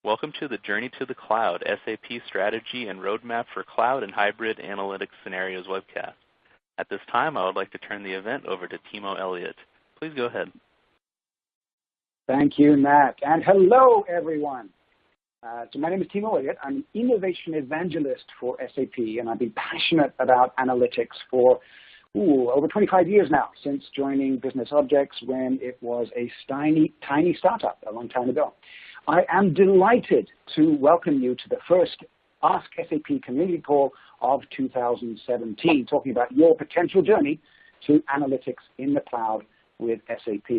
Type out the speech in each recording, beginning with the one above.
Welcome to the Journey to the Cloud, SAP Strategy and Roadmap for Cloud and Hybrid Analytics Scenarios webcast. At this time, I would like to turn the event over to Timo Elliott. Please go ahead. Thank you, Matt. And hello, everyone. So my name is Timo Elliott. I'm an innovation evangelist for SAP, and I've been passionate about analytics for over 25 years now, since joining Business Objects when it was a tiny startup a long time ago. I am delighted to welcome you to the first Ask SAP community call of 2017, talking about your potential journey to analytics in the cloud with SAP.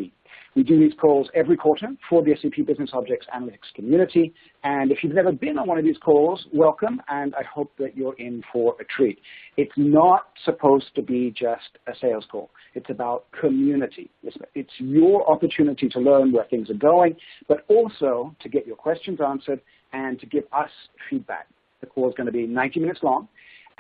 We do these calls every quarter for the SAP Business Objects Analytics community, and if you've never been on one of these calls, welcome, and I hope that you're in for a treat. It's not supposed to be just a sales call. It's about community. It's your opportunity to learn where things are going, but also to get your questions answered and to give us feedback. The call is going to be 90 minutes long,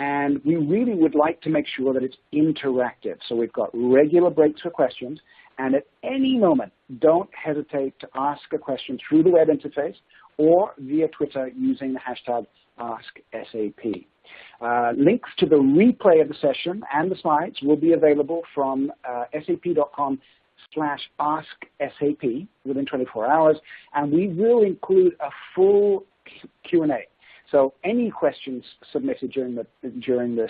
and we really would like to make sure that it's interactive. So we've got regular breaks for questions, and at any moment, don't hesitate to ask a question through the web interface or via Twitter using the hashtag AskSAP. Links to the replay of the session and the slides will be available from sap.com/AskSAP within 24 hours, and we will include a full Q&A. So any questions submitted during the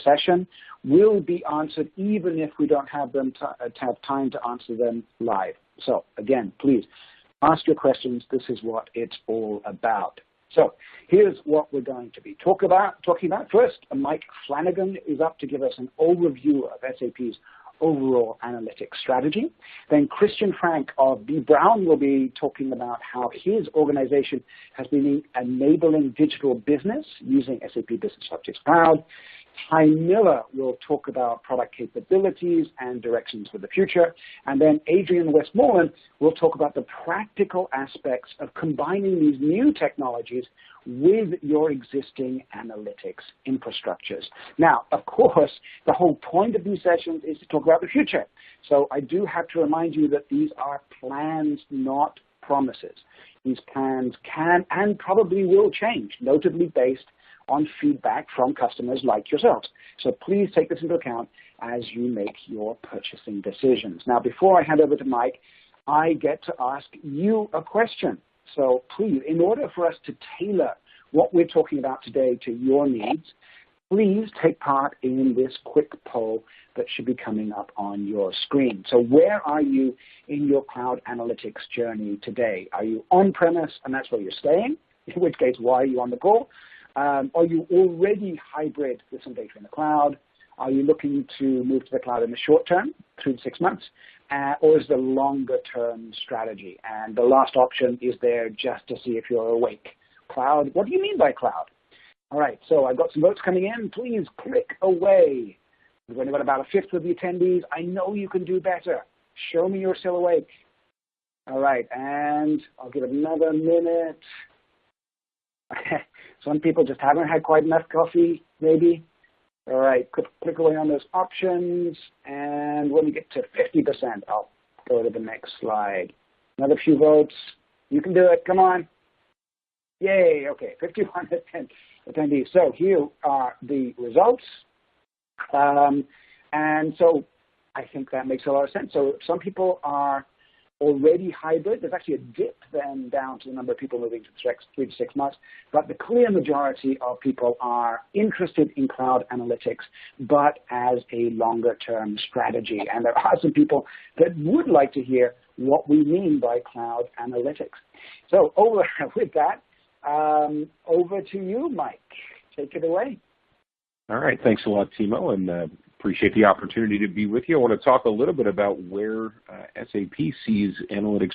session will be answered, even if we don't have time to answer them live. So again, please ask your questions. This is what it's all about. So here's what we're going to be talking about. First, Mike Flanagan is up to give us an overview of SAP's overall analytics strategy. Then Christian Frank of B. Brown will be talking about how his organization has been enabling digital business using SAP Business Objects Cloud. Ty Miller will talk about product capabilities and directions for the future. And then Adrian Westmoreland will talk about the practical aspects of combining these new technologies with your existing analytics infrastructures. Now, of course, the whole point of these sessions is to talk about the future. So I do have to remind you that these are plans, not promises. These plans can and probably will change, notably based on feedback from customers like yourselves. So please take this into account as you make your purchasing decisions. Now, before I hand over to Mike, I get to ask you a question. So please, in order for us to tailor what we're talking about today to your needs, please take part in this quick poll that should be coming up on your screen. So where are you in your cloud analytics journey today? Are you on-premise and that's where you're staying? In which case, why are you on the call? Are you already hybrid with some data in the cloud? Are you looking to move to the cloud in the short term, 3 to 6 months? Or is the longer term strategy? And the last option is there just to see if you're awake. Cloud, what do you mean by cloud? All right, so I've got some votes coming in. Please click away. We've only got about a fifth of the attendees. I know you can do better. Show me you're still awake. All right, and I'll give it another minute. Some people just haven't had quite enough coffee, maybe. All right, click away on those options, and when we get to 50%, I'll go to the next slide. Another few votes. You can do it. Come on. Yay. Okay, 51 attendees. So here are the results. And so I think that makes a lot of sense. So some people are already hybrid. There's actually a dip then down to the number of people moving to 3 to 6 months, but the clear majority of people are interested in cloud analytics, but as a longer-term strategy. And there are some people that would like to hear what we mean by cloud analytics. So with that, over to you, Mike. Take it away. All right. Thanks a lot, Timo, and appreciate the opportunity to be with you. I want to talk a little bit about where SAP sees analytics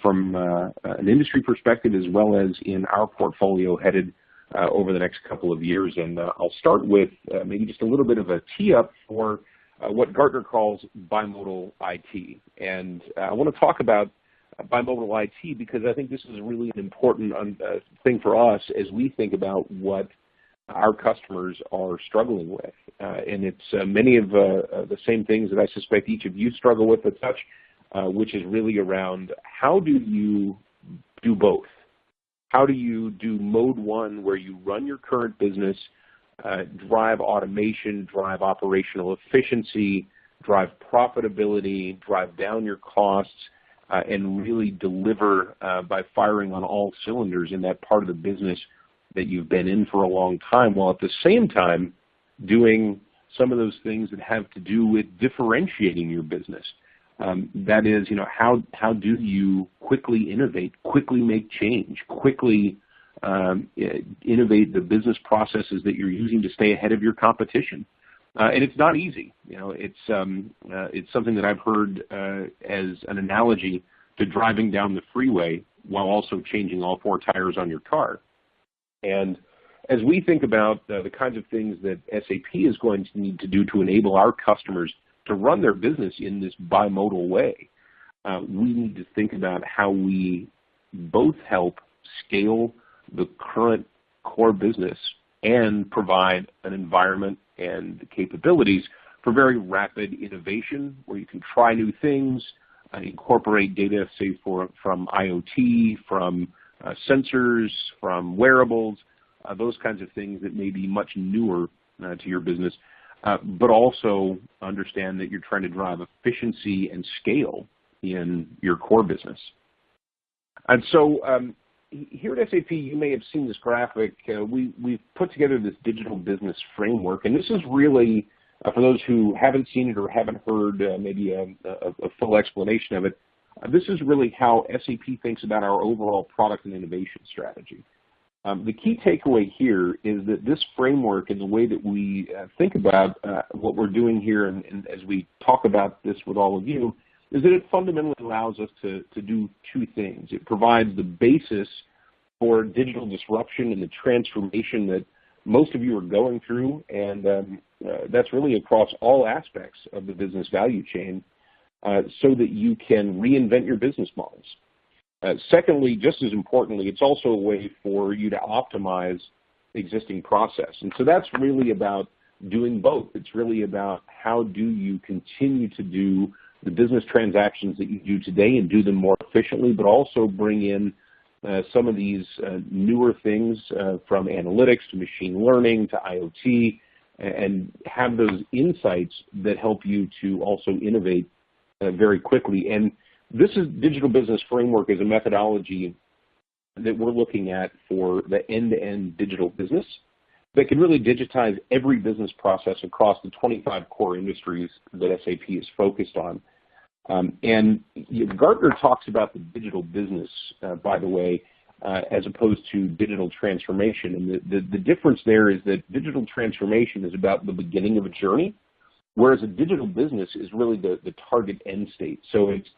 from an industry perspective as well as in our portfolio headed over the next couple of years. And I'll start with maybe just a little bit of a tee-up for what Gartner calls bimodal IT. And I want to talk about bimodal IT because I think this is really an important thing for us as we think about what our customers are struggling with. And it's many of the same things that I suspect each of you struggle with as such, which is really around how do you do both? How do you do mode one, where you run your current business, drive automation, drive operational efficiency, drive profitability, drive down your costs, and really deliver by firing on all cylinders in that part of the business that you've been in for a long time, while at the same time doing some of those things that have to do with differentiating your business. That is, how do you quickly innovate, quickly make change, quickly innovate the business processes that you're using to stay ahead of your competition? And it's not easy. It's something that I've heard as an analogy to driving down the freeway while also changing all four tires on your car. And as we think about the kinds of things that SAP is going to need to do to enable our customers to run their business in this bimodal way, we need to think about how we both help scale the current core business and provide an environment and the capabilities for very rapid innovation, where you can try new things, incorporate data, say, from IoT, from sensors, from wearables, those kinds of things that may be much newer to your business, but also understand that you're trying to drive efficiency and scale in your core business. And so here at SAP, you may have seen this graphic. We've put together this digital business framework, and this is really, for those who haven't seen it or haven't heard maybe a full explanation of it, this is really how SAP thinks about our overall product and innovation strategy. The key takeaway here is that this framework and the way that we think about what we're doing here, and as we talk about this with all of you, is that it fundamentally allows us to do two things. It provides the basis for digital disruption and the transformation that most of you are going through, and that's really across all aspects of the business value chain, so that you can reinvent your business models. Secondly, just as importantly, it's also a way for you to optimize existing process. And so that's really about doing both. It's really about how do you continue to do the business transactions that you do today and do them more efficiently, but also bring in some of these newer things from analytics to machine learning to IoT, and have those insights that help you to also innovate very quickly. And this is Digital Business Framework is a methodology that we're looking at for the end-to-end digital business that can really digitize every business process across the 25 core industries that SAP is focused on. And Gartner talks about the digital business, by the way, as opposed to digital transformation. And the difference there is that digital transformation is about the beginning of a journey, whereas a digital business is really the target end state. So it's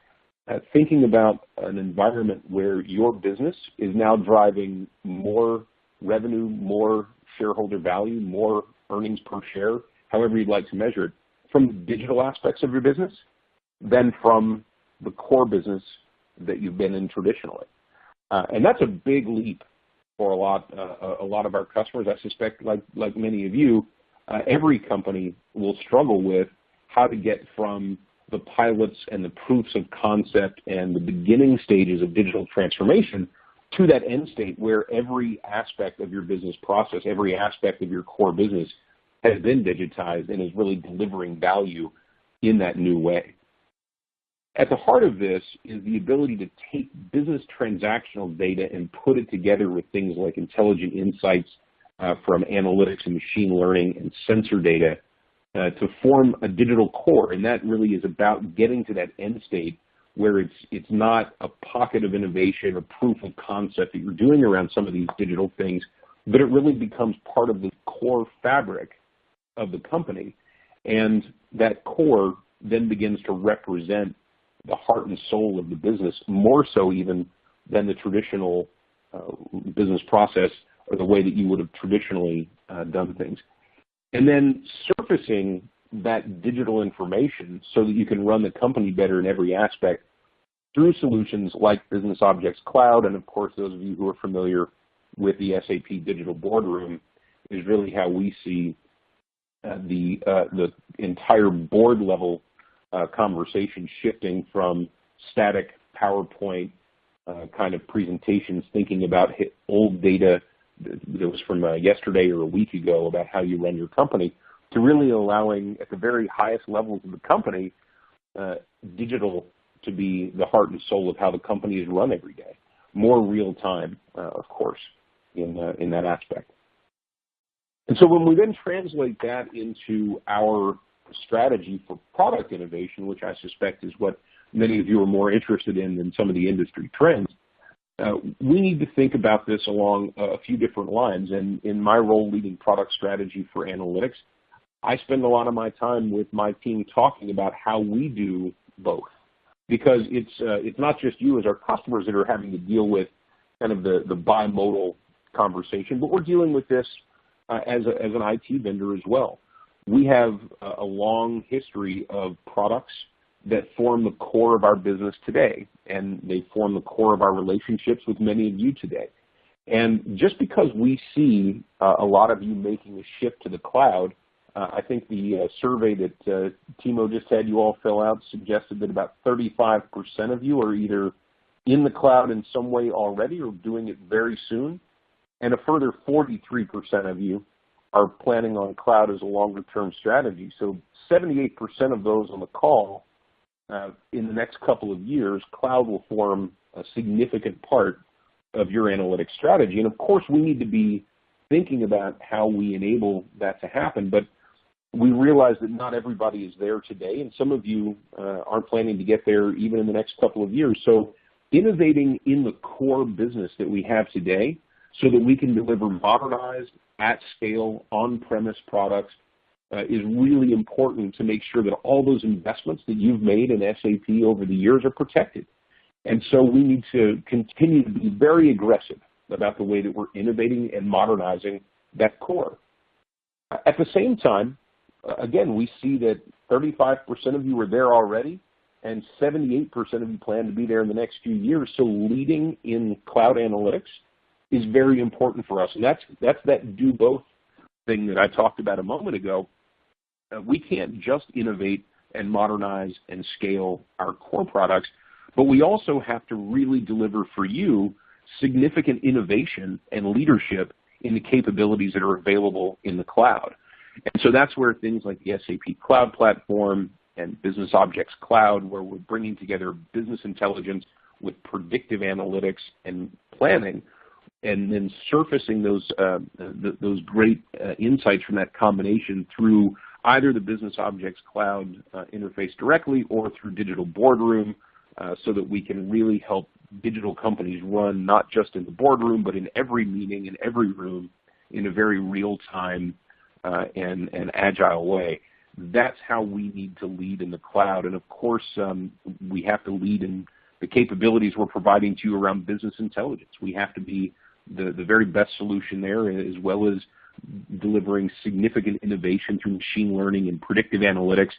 thinking about an environment where your business is now driving more revenue, more shareholder value, more earnings per share, however you'd like to measure it, from the digital aspects of your business than from the core business that you've been in traditionally. And that's a big leap for a lot of our customers. I suspect, like many of you, every company will struggle with how to get from the pilots and the proofs of concept and the beginning stages of digital transformation to that end state where every aspect of your business process, every aspect of your core business has been digitized and is really delivering value in that new way. At the heart of this is the ability to take business transactional data and put it together with things like intelligent insights from analytics and machine learning and sensor data to form a digital core. And that really is about getting to that end state where it's not a pocket of innovation, a proof of concept that you're doing around some of these digital things, but it really becomes part of the core fabric of the company. And that core then begins to represent the heart and soul of the business, more so even than the traditional business process or the way that you would have traditionally done things. And then surfacing that digital information so that you can run the company better in every aspect through solutions like Business Objects Cloud. And of course, those of you who are familiar with the SAP Digital Boardroom is really how we see the entire board level conversation shifting from static PowerPoint kind of presentations, thinking about old data that was from yesterday or a week ago about how you run your company, to really allowing at the very highest levels of the company, digital to be the heart and soul of how the company is run every day. More real time, of course, in that aspect. And so when we then translate that into our strategy for product innovation, which I suspect is what many of you are more interested in than some of the industry trends, we need to think about this along a few different lines. And in my role leading product strategy for analytics, I spend a lot of my time with my team talking about how we do both. Because it's not just you as our customers that are having to deal with kind of the bimodal conversation, but we're dealing with this as an IT vendor as well. We have a long history of products that form the core of our business today, and they form the core of our relationships with many of you today. And just because we see a lot of you making a shift to the cloud, I think the survey that Timo just had you all fill out suggested that about 35% of you are either in the cloud in some way already or doing it very soon, and a further 43% of you are planning on cloud as a longer-term strategy. So 78% of those on the call, in the next couple of years, cloud will form a significant part of your analytics strategy. And of course, we need to be thinking about how we enable that to happen, but we realize that not everybody is there today, and some of you aren't planning to get there even in the next couple of years. So innovating in the core business that we have today so that we can deliver modernized, at-scale, on-premise products is really important to make sure that all those investments that you've made in SAP over the years are protected. And so we need to continue to be very aggressive about the way that we're innovating and modernizing that core. At the same time, again, we see that 35% of you are there already, and 78% of you plan to be there in the next few years. So leading in cloud analytics is very important for us. And that's that do both thing that I talked about a moment ago. We can't just innovate and modernize and scale our core products, but we also have to really deliver for you significant innovation and leadership in the capabilities that are available in the cloud. And so that's where things like the SAP Cloud Platform and Business Objects Cloud, where we're bringing together business intelligence with predictive analytics and planning, and then surfacing those great insights from that combination through either the Business Objects Cloud interface directly or through Digital Boardroom, so that we can really help digital companies run not just in the boardroom, but in every meeting, in every room, in a very real-time and agile way. That's how we need to lead in the cloud. And of course, we have to lead in the capabilities we're providing to you around business intelligence. We have to be the very best solution there, as well as delivering significant innovation through machine learning and predictive analytics.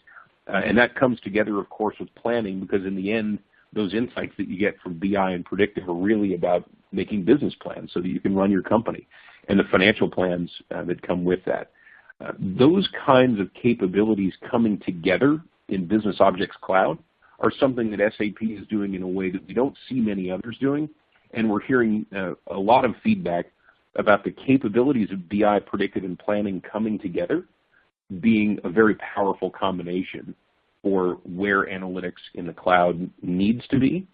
And that comes together, of course, with planning, because in the end, those insights that you get from BI and predictive are really about making business plans so that you can run your company, and the financial plans that come with that. Those kinds of capabilities coming together in Business Objects Cloud are something that SAP is doing in a way that we don't see many others doing, and we're hearing a lot of feedback about the capabilities of BI, predictive, and planning coming together being a very powerful combination for where analytics in the cloud needs to be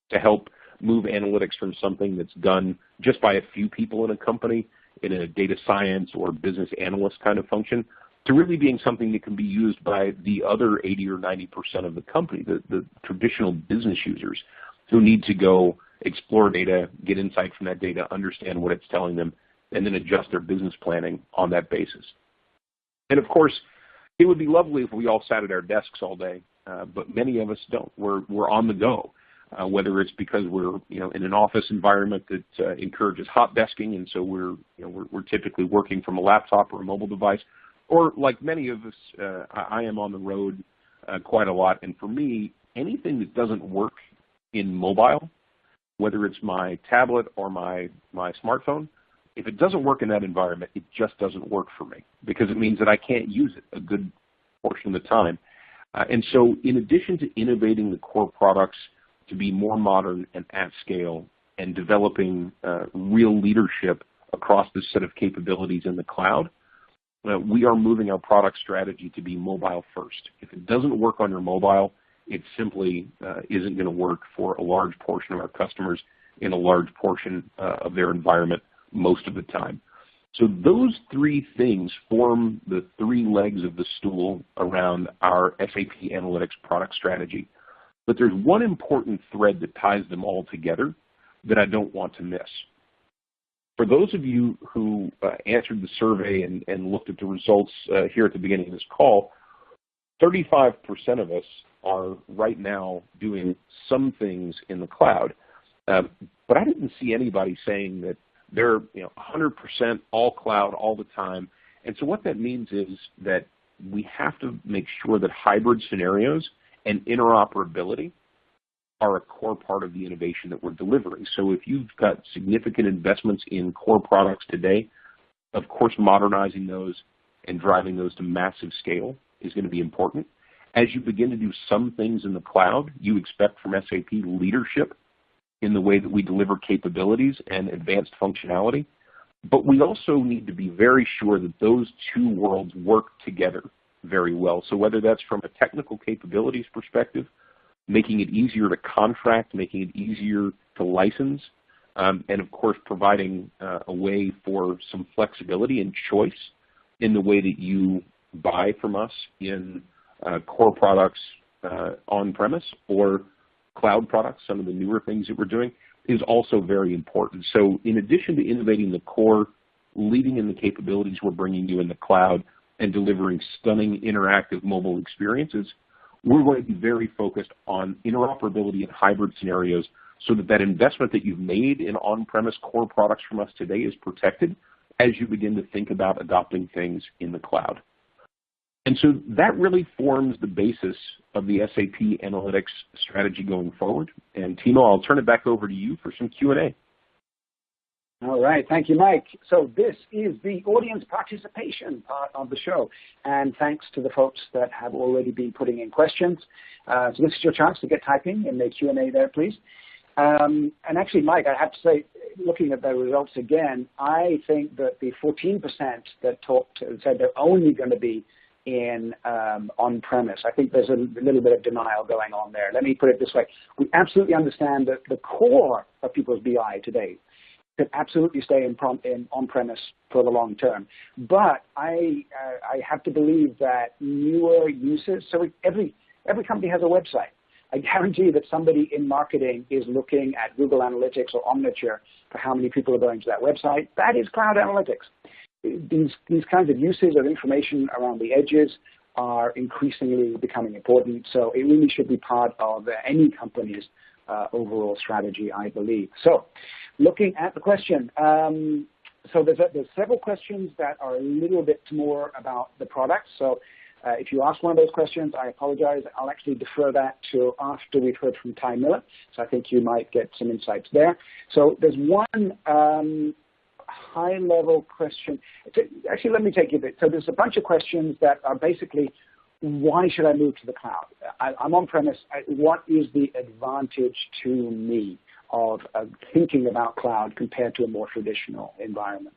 to help move analytics from something that's done just by a few people in a company in a data science or business analyst kind of function to really being something that can be used by the other 80 or 90% of the company, the traditional business users who need to go explore data, get insight from that data, understand what it's telling them, and then adjust their business planning on that basis. And of course, it would be lovely if we all sat at our desks all day, but many of us don't. We're on the go, whether it's because we're in an office environment that encourages hot desking, and so we're typically working from a laptop or a mobile device, or like many of us, I am on the road quite a lot. And for me, anything that doesn't work in mobile, whether it's my tablet or my smartphone, if it doesn't work in that environment, it just doesn't work for me, because it means that I can't use it a good portion of the time. And so in addition to innovating the core products to be more modern and at scale and developing real leadership across this set of capabilities in the cloud, we are moving our product strategy to be mobile first. If it doesn't work on your mobile, it simply isn't going to work for a large portion of our customers in a large portion of their environment most of the time. So those three things form the three legs of the stool around our SAP Analytics product strategy. But there's one important thread that ties them all together that I don't want to miss. For those of you who answered the survey and looked at the results here at the beginning of this call, 35% of us are right now doing some things in the cloud. But I didn't see anybody saying that they're 100% all cloud all the time. And so what that means is that we have to make sure that hybrid scenarios and interoperability are a core part of the innovation that we're delivering. So if you've got significant investments in core products today, of course modernizing those and driving those to massive scale is going to be important. As you begin to do some things in the cloud, you expect from SAP leadership in the way that we deliver capabilities and advanced functionality. But we also need to be very sure that those two worlds work together very well. So whether that's from a technical capabilities perspective, making it easier to contract, making it easier to license, and of course providing a way for some flexibility and choice in the way that you buy from us in core products on-premise or cloud products, some of the newer things that we're doing, is also very important. So in addition to innovating the core, leading in the capabilities we're bringing you in the cloud, and delivering stunning interactive mobile experiences, we're going to be very focused on interoperability and hybrid scenarios so that that investment that you've made in on-premise core products from us today is protected as you begin to think about adopting things in the cloud. And so that really forms the basis of the SAP Analytics strategy going forward. And Timo, I'll turn it back over to you for some Q&A. All right. Thank you, Mike. So this is the audience participation part of the show. And thanks to the folks that have already been putting in questions. So this is your chance to get typing in the Q&A there, please. And actually, Mike, I have to say, looking at the results again, I think that the 14% that said they're only going to be in on-premise, I think there's a little bit of denial going on there. Let me put it this way. We absolutely understand that the core of people's BI today could absolutely stay in on-premise for the long term. But I have to believe that newer uses, so every company has a website. I guarantee that somebody in marketing is looking at Google Analytics or Omniture for how many people are going to that website. That is cloud analytics. These kinds of uses of information around the edges are increasingly becoming important. So it really should be part of any company's overall strategy, I believe. So looking at the question, so there's several questions that are a little bit more about the product. So if you ask one of those questions, I apologize. I'll actually defer that to after we've heard from Ty Miller. So I think you might get some insights there. So there's one high-level question. Actually, let me take you a bit. So there's a bunch of questions that are basically, why should I move to the cloud? I'm on-premise. What is the advantage to me of thinking about cloud compared to a more traditional environment?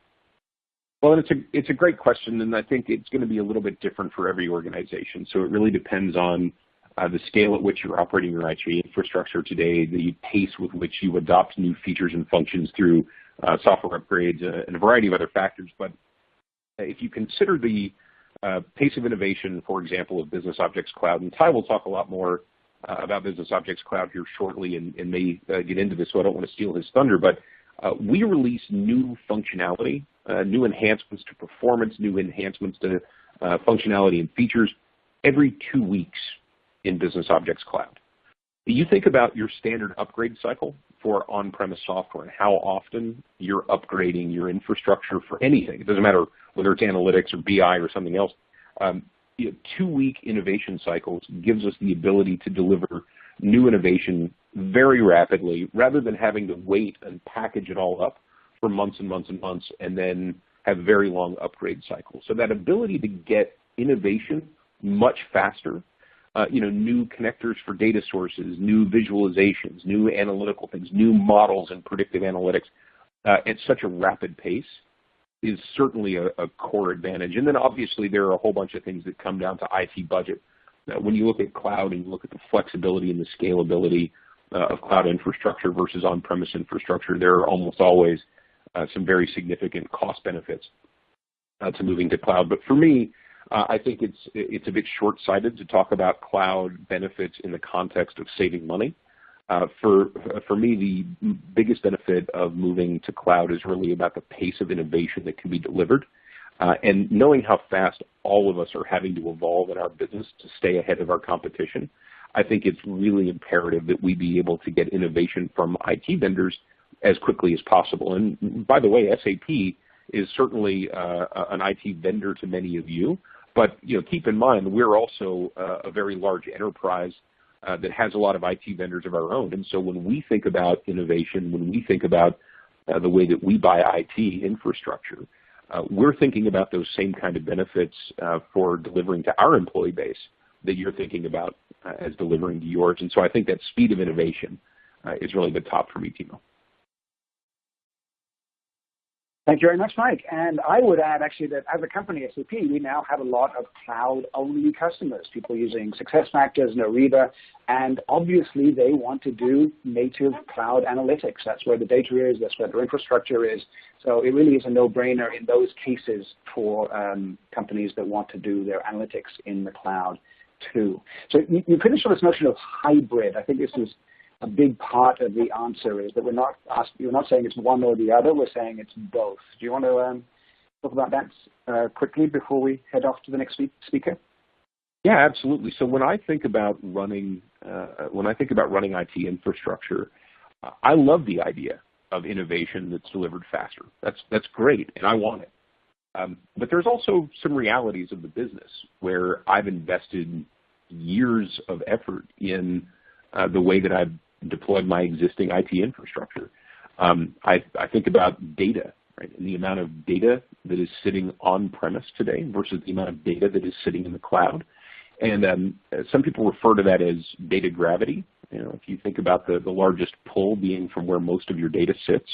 Well, it's a great question, and I think it's going to be a little bit different for every organization. So it really depends on the scale at which you're operating your IT infrastructure today, the pace with which you adopt new features and functions through software upgrades and a variety of other factors. But if you consider the pace of innovation, for example, of Business Objects Cloud, and Ty will talk a lot more about Business Objects Cloud here shortly and may get into this, so I don't want to steal his thunder, but we release new functionality, new enhancements to performance, new enhancements to functionality and features every 2 weeks in Business Objects Cloud. You think about your standard upgrade cycle for on-premise software and how often you're upgrading your infrastructure for anything. It doesn't matter whether it's analytics or BI or something else. 2-week innovation cycles gives us the ability to deliver new innovation very rapidly rather than having to wait and package it all up for months and months and months and then have very long upgrade cycles. So that ability to get innovation much faster new connectors for data sources, new visualizations, new analytical things, new models and predictive analytics at such a rapid pace is certainly a core advantage. And then obviously there are a whole bunch of things that come down to IT budget. When you look at cloud and you look at the flexibility and the scalability of cloud infrastructure versus on-premise infrastructure, there are almost always some very significant cost benefits to moving to cloud. But for me, I think it's a bit short-sighted to talk about cloud benefits in the context of saving money. For me, the biggest benefit of moving to cloud is really about the pace of innovation that can be delivered. And knowing how fast all of us are having to evolve in our business to stay ahead of our competition, I think it's really imperative that we be able to get innovation from IT vendors as quickly as possible. And by the way, SAP is certainly an IT vendor to many of you, but keep in mind we're also a very large enterprise that has a lot of IT vendors of our own. And so when we think about innovation, when we think about the way that we buy IT infrastructure, we're thinking about those same kind of benefits for delivering to our employee base that you're thinking about as delivering to yours. And so I think that speed of innovation is really the top for me, Timo. Thank you very much, Mike. And I would add actually that as a company, SAP, we now have a lot of cloud-only customers, people using SuccessFactors and Ariba, and obviously they want to do native cloud analytics. That's where the data is, that's where their infrastructure is. So it really is a no-brainer in those cases for companies that want to do their analytics in the cloud too. So you finished on this notion of hybrid. I think this is a big part of the answer is that we're not saying it's one or the other, we're saying it's both. Do you want to talk about that quickly before we head off to the next speaker? Yeah, absolutely. So when I think about running IT infrastructure, I love the idea of innovation that's delivered faster. That's great, and I want it. But there's also some realities of the business where I've invested years of effort in the way that I've deployed my existing IT infrastructure. I think about data, right, and the amount of data that is sitting on-premise today versus the amount of data that is sitting in the cloud. And some people refer to that as data gravity. If you think about the largest pull being from where most of your data sits,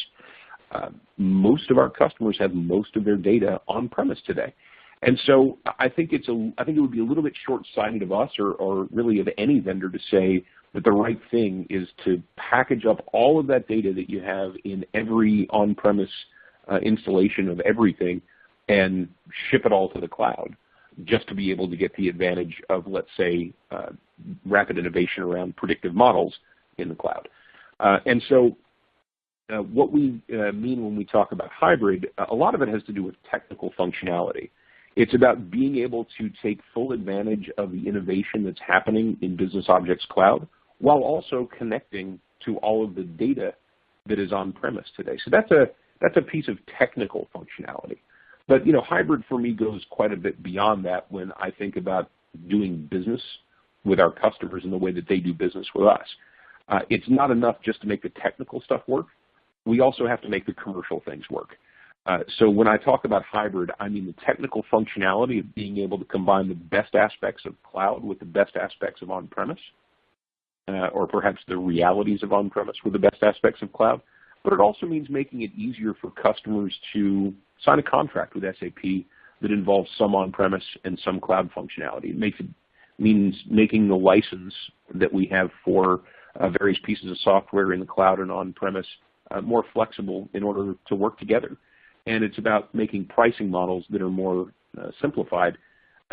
most of our customers have most of their data on-premise today. And so I think it would be a little bit short-sighted of us or really of any vendor to say that the right thing is to package up all of that data that you have in every on-premise installation of everything and ship it all to the cloud just to be able to get the advantage of, let's say, rapid innovation around predictive models in the cloud. And so what we mean when we talk about hybrid, a lot of it has to do with technical functionality. It's about being able to take full advantage of the innovation that's happening in Business Objects Cloud while also connecting to all of the data that is on-premise today. So that's a piece of technical functionality. But hybrid for me goes quite a bit beyond that when I think about doing business with our customers in the way that they do business with us. It's not enough just to make the technical stuff work. We also have to make the commercial things work. So when I talk about hybrid, I mean the technical functionality of being able to combine the best aspects of cloud with the best aspects of on-premise, or perhaps the realities of on-premise with the best aspects of cloud. But it also means making it easier for customers to sign a contract with SAP that involves some on-premise and some cloud functionality. It means making the license that we have for various pieces of software in the cloud and on-premise more flexible in order to work together. And it's about making pricing models that are more simplified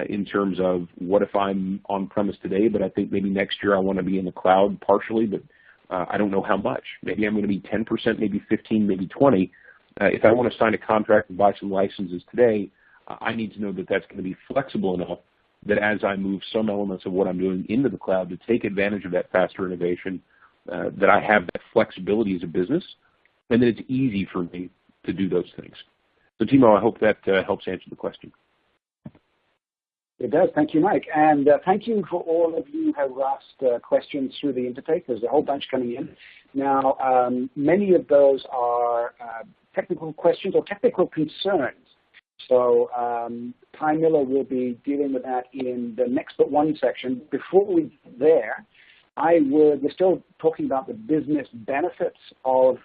in terms of what if I'm on-premise today, but I think maybe next year I want to be in the cloud partially, but I don't know how much. Maybe I'm going to be 10%, maybe 15, maybe 20. If I want to sign a contract and buy some licenses today, I need to know that that's going to be flexible enough that as I move some elements of what I'm doing into the cloud to take advantage of that faster innovation, that I have that flexibility as a business, and that it's easy for me to do those things. So, Timo, I hope that helps answer the question. It does. Thank you, Mike. And thank you for all of you who have asked questions through the interface. There's a whole bunch coming in. Now, many of those are technical questions or technical concerns. So Ty Miller will be dealing with that in the next but one section. Before we get there, we're still talking about the business benefits of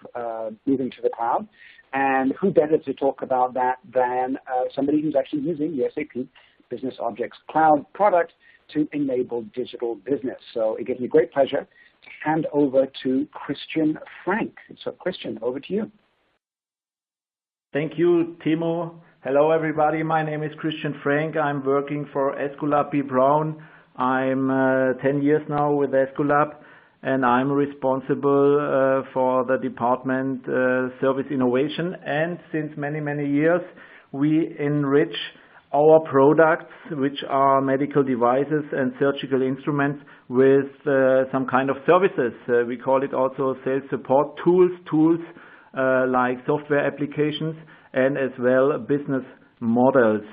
moving to the cloud, and who better to talk about that than somebody who's actually using the SAP Business Objects Cloud product to enable digital business. So it gives me great pleasure to hand over to Christian Frank. So Christian, over to you. Thank you, Timo. Hello, everybody. My name is Christian Frank. I'm working for Escolab B. Braun. I'm 10 years now with Escolab, and I'm responsible for the department Service Innovation. And since many, many years, we enrich our products, which are medical devices and surgical instruments, with some kind of services. We call it also sales support tools like software applications, and as well business models.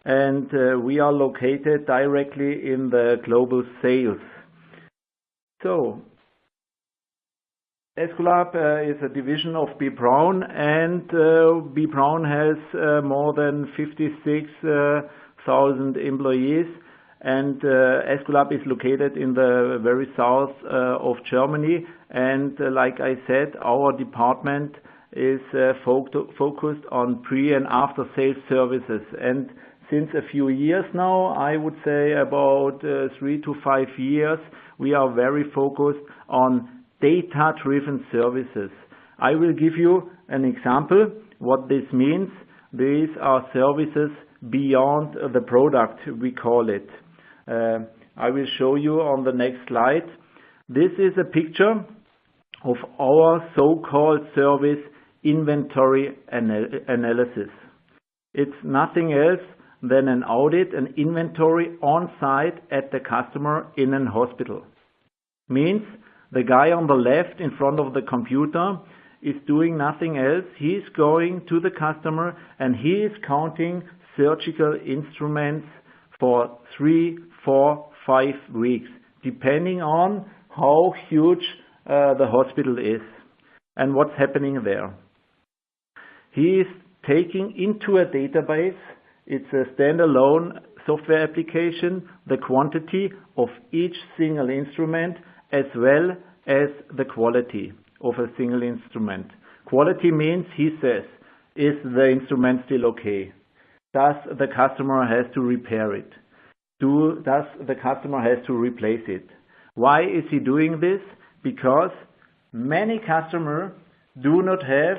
And we are located directly in the global sales. So Escolab is a division of B. Braun, and B. Braun has more than 56,000 employees, and Escolab is located in the very south of Germany, and like I said, our department is focused on pre- and after-sales services. And since a few years now, I would say about 3 to 5 years, we are very focused on data-driven services. I will give you an example what this means. These are services beyond the product, we call it. I will show you on the next slide. This is a picture of our so-called service inventory analysis. It's nothing else than an audit, an inventory on site at the customer in a hospital. Means the guy on the left in front of the computer is doing nothing else. He's going to the customer and he is counting surgical instruments for 3, 4, 5 weeks, depending on how huge the hospital is and what's happening there. He is taking into a database, it's a standalone software application, the quantity of each single instrument as well as the quality of a single instrument. Quality means, he says, is the instrument still okay? Does the customer has to repair it? Does the customer has to replace it? Why is he doing this? Because many customers do not have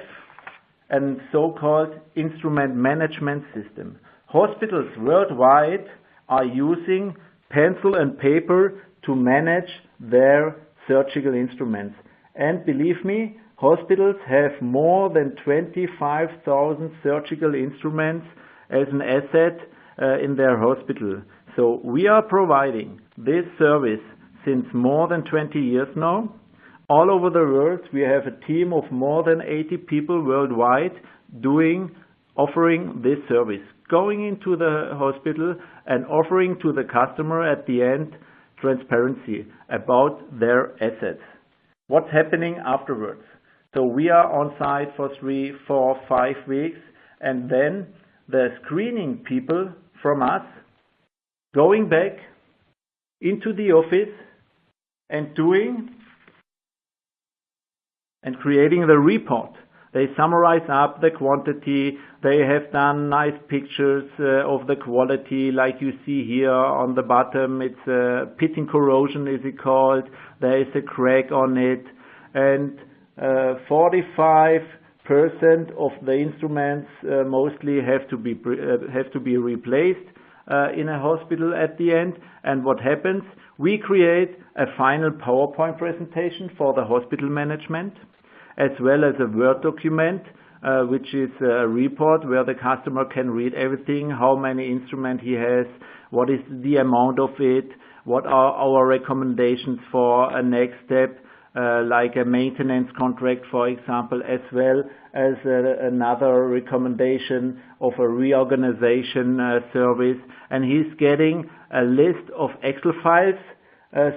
a so-called instrument management system. Hospitals worldwide are using pencil and paper to manage their surgical instruments. And believe me, hospitals have more than 25,000 surgical instruments as an asset in their hospital. So we are providing this service since more than 20 years now. All over the world, we have a team of more than 80 people worldwide offering this service, going into the hospital and offering to the customer at the end transparency about their assets. What's happening afterwards? So we are on site for 3, 4, 5 weeks, and then the screening people from us going back into the office and creating the report. They summarize up the quantity. They have done nice pictures of the quality, like you see here on the bottom. It's pitting corrosion, is it called. There is a crack on it, and 45% of the instruments mostly have to be replaced in a hospital at the end. And what happens? We create a final PowerPoint presentation for the hospital management, as well as a Word document, which is a report where the customer can read everything, how many instruments he has, what is the amount of it, what are our recommendations for a next step, like a maintenance contract, for example, as well as another recommendation of a reorganization service. And he's getting a list of Excel files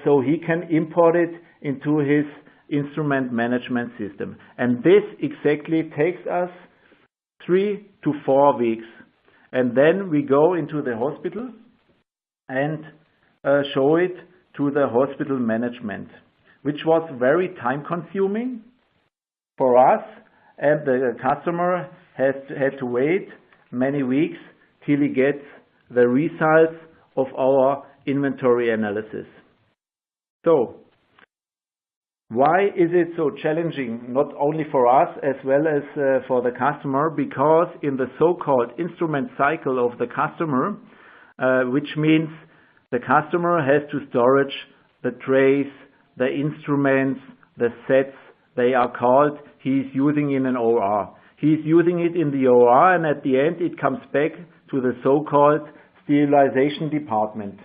so he can import it into his instrument management system. And this exactly takes us 3 to 4 weeks. and then we go into the hospital and show it to the hospital management, which was very time consuming for us, and the customer had to wait many weeks till he gets the results of our inventory analysis. So, why is it so challenging, not only for us as well as for the customer? Because in the so-called instrument cycle of the customer, which means the customer has to storage the trays, the instruments, the sets, they are called, he's using in an OR. He's using it in the OR, and at the end it comes back to the so-called sterilization department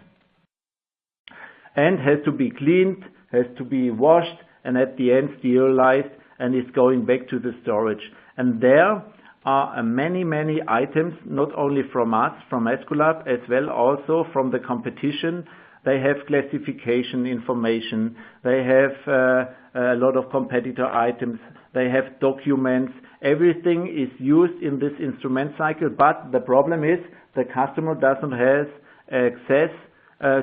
and has to be cleaned, has to be washed, and at the end sterilized, and is going back to the storage. And there are many items, not only from us, from Esculap, as well also from the competition. They have classification information, they have a lot of competitor items, they have documents. Everything is used in this instrument cycle, but the problem is the customer doesn't have access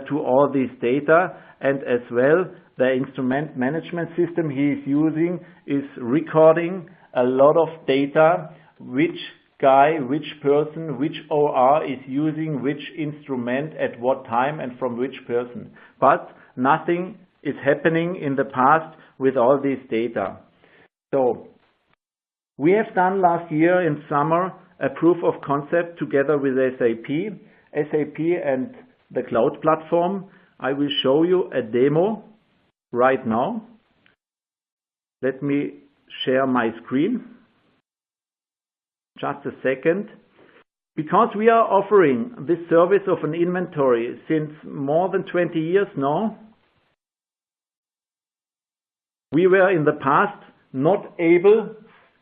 to all this data, and as well the instrument management system he is using is recording a lot of data, which guy, which person, which OR is using which instrument at what time and from which person. But nothing is happening in the past with all this data. So we have done last year in summer a proof of concept together with SAP and the cloud platform. I will show you a demo right now. Let me share my screen. Just a second. Because we are offering this service of an inventory since more than 20 years now, we were in the past not able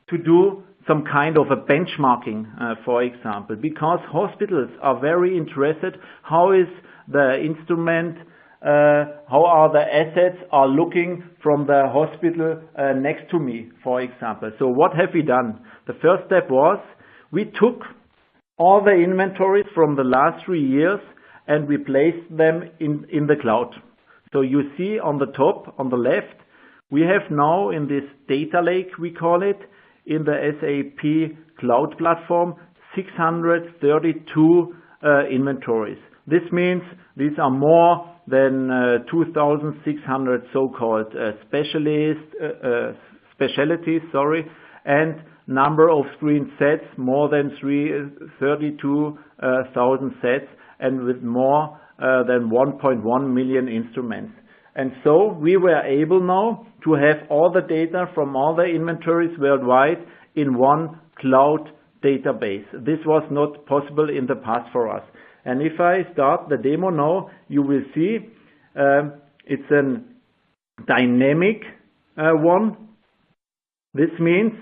to do some kind of a benchmarking, for example, because hospitals are very interested how is the instrument, how are the assets are looking from the hospital next to me, for example. So what have we done? The first step was we took all the inventories from the last 3 years and we placed them in the cloud. So you see on the top, on the left, we have now in this data lake, we call it, in the SAP cloud platform, 632 inventories. This means these are more than 2,600 so-called specialties, and number of screen sets more than 32,000 sets, and with more than 1.1 million instruments. And so we were able now to have all the data from all the inventories worldwide in one cloud database. This was not possible in the past for us. And if I start the demo now, you will see it's a dynamic one. This means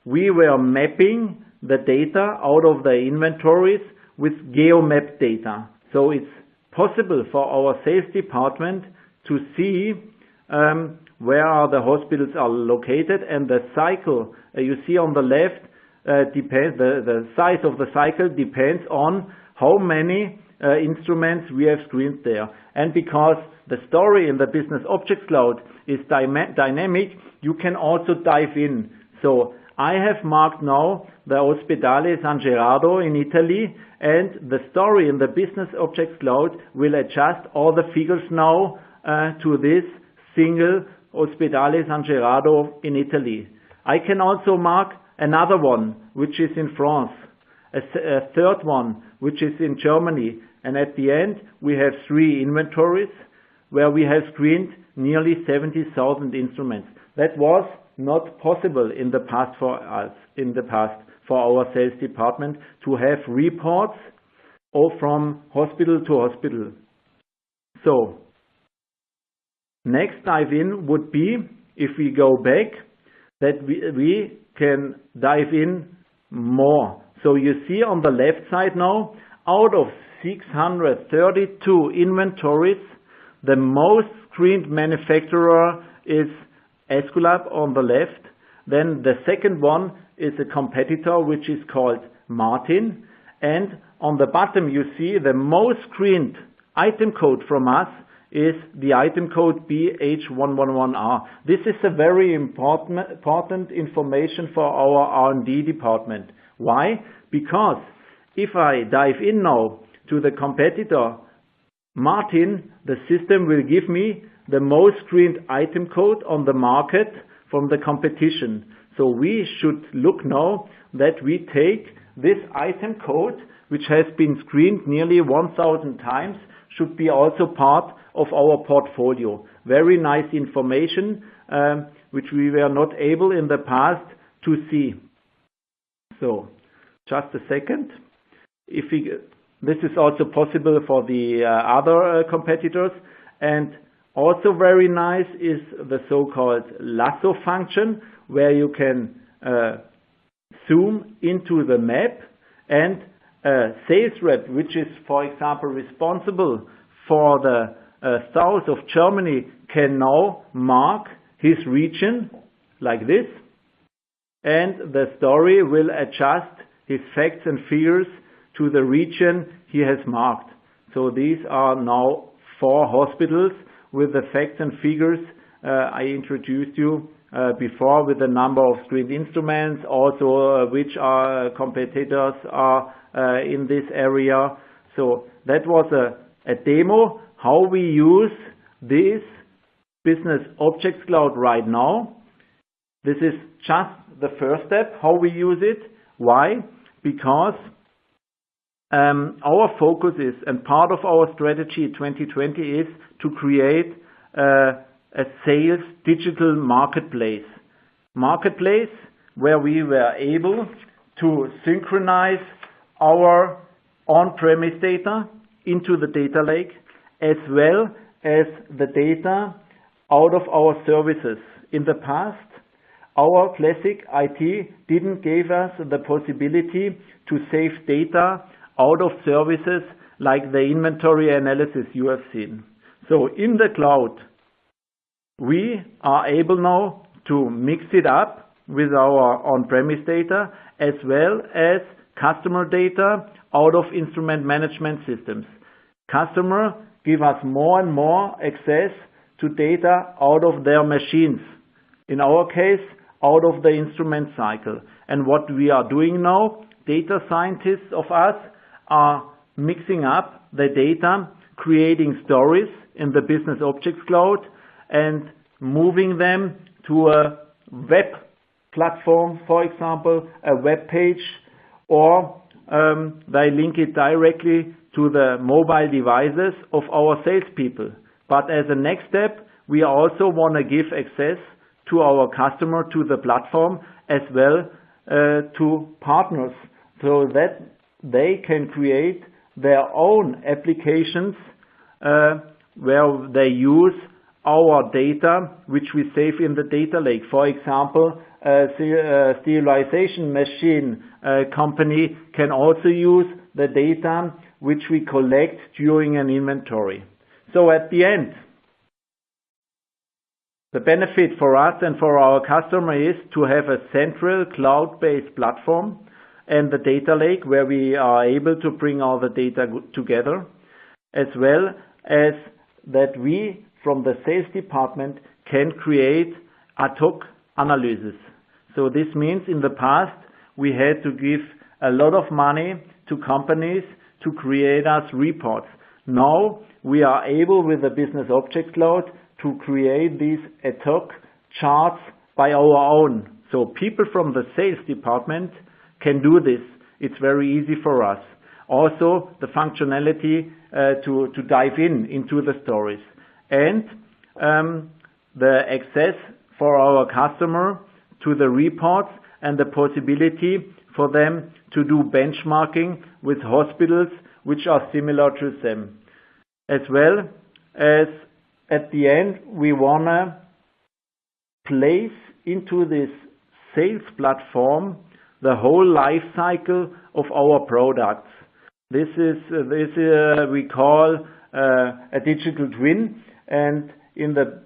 we were mapping the data out of the inventories with GeoMap data. So it's possible for our sales department to see where are the hospitals are located, and the cycle you see on the left depends. The size of the cycle depends on how many instruments we have screened there. And because the story in the Business Objects Cloud is dynamic, you can also dive in. So I have marked now the Ospedale San Gerardo in Italy, and the story in the Business Objects Cloud will adjust all the figures now to this single Ospedale San Gerardo in Italy. I can also mark another one, which is in France, a third one, which is in Germany, and at the end we have 3 inventories where we have screened nearly 70,000 instruments. That was not possible in the past for us, for our sales department, to have reports all from hospital to hospital. So next dive in would be, if we go back, that we can dive in more. So you see on the left side now, out of 632 inventories, the most screened manufacturer is Esculap on the left. Then the second one is a competitor which is called Martin. And on the bottom you see the most screened item code from us is the item code BH111R. This is a very important information for our R&D department. Why? Because if I dive in now to the competitor Martin, the system will give me the most screened item code on the market from the competition. So we should look now that we take this item code, which has been screened nearly 1,000 times, should be also part of our portfolio. Very nice information, which we were not able in the past to see. So, just a second. This is also possible for the other competitors. And also very nice is the so-called lasso function, where you can zoom into the map, and a sales rep, which is, for example, responsible for the south of Germany, can now mark his region like this, and the story will adjust his facts and figures to the region he has marked. So these are now 4 hospitals with the facts and figures I introduced you before, with the number of screened instruments, also which competitors are in this area. So that was a demo how we use this Business Objects Cloud right now. This is just the first step, how we use it. Why? Because our focus is, and part of our strategy 2020 is to create a sales digital marketplace. Marketplace where we were able to synchronize our on-premise data into the data lake, as well as the data out of our services. In the past, our classic IT didn't give us the possibility to save data out of services like the inventory analysis you have seen. So in the cloud, we are able now to mix it up with our on-premise data, as well as customer data out of instrument management systems. Customer give us more and more access to data out of their machines. In our case, out of the instrument cycle. And what we are doing now, data scientists of us are mixing up the data, creating stories in the Business Objects Cloud, and moving them to a web platform, for example, a web page, or they link it directly to the mobile devices of our salespeople. But as a next step, we also want to give access to our customer, to the platform, as well to partners, so that they can create their own applications where they use our data, which we save in the data lake. For example, a sterilization machine company can also use the data which we collect during an inventory. So at the end, the benefit for us and for our customer is to have a central cloud-based platform and the data lake where we are able to bring all the data together, as well as that we, from the sales department, can create ad hoc analysis. So this means in the past we had to give a lot of money to companies to create us reports. Now we are able, with the Business Objects Cloud, to create these ad hoc charts by our own. So people from the sales department can do this. It's very easy for us. Also the functionality to dive into the stories. And the access for our customer to the reports and the possibility for them to do benchmarking with hospitals which are similar to them. As well as at the end, we want to place into this sales platform the whole life cycle of our products. This we call a digital twin, and in the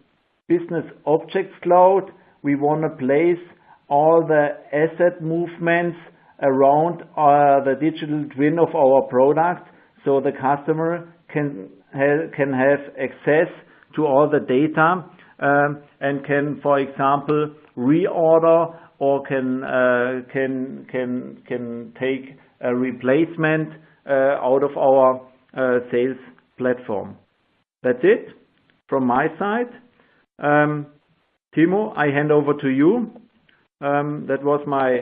Business Objects Cloud, we want to place all the asset movements around the digital twin of our product, so the customer can have access to all the data and can, for example, reorder or can take a replacement out of our sales platform. That's it from my side. Timo, I hand over to you. That was my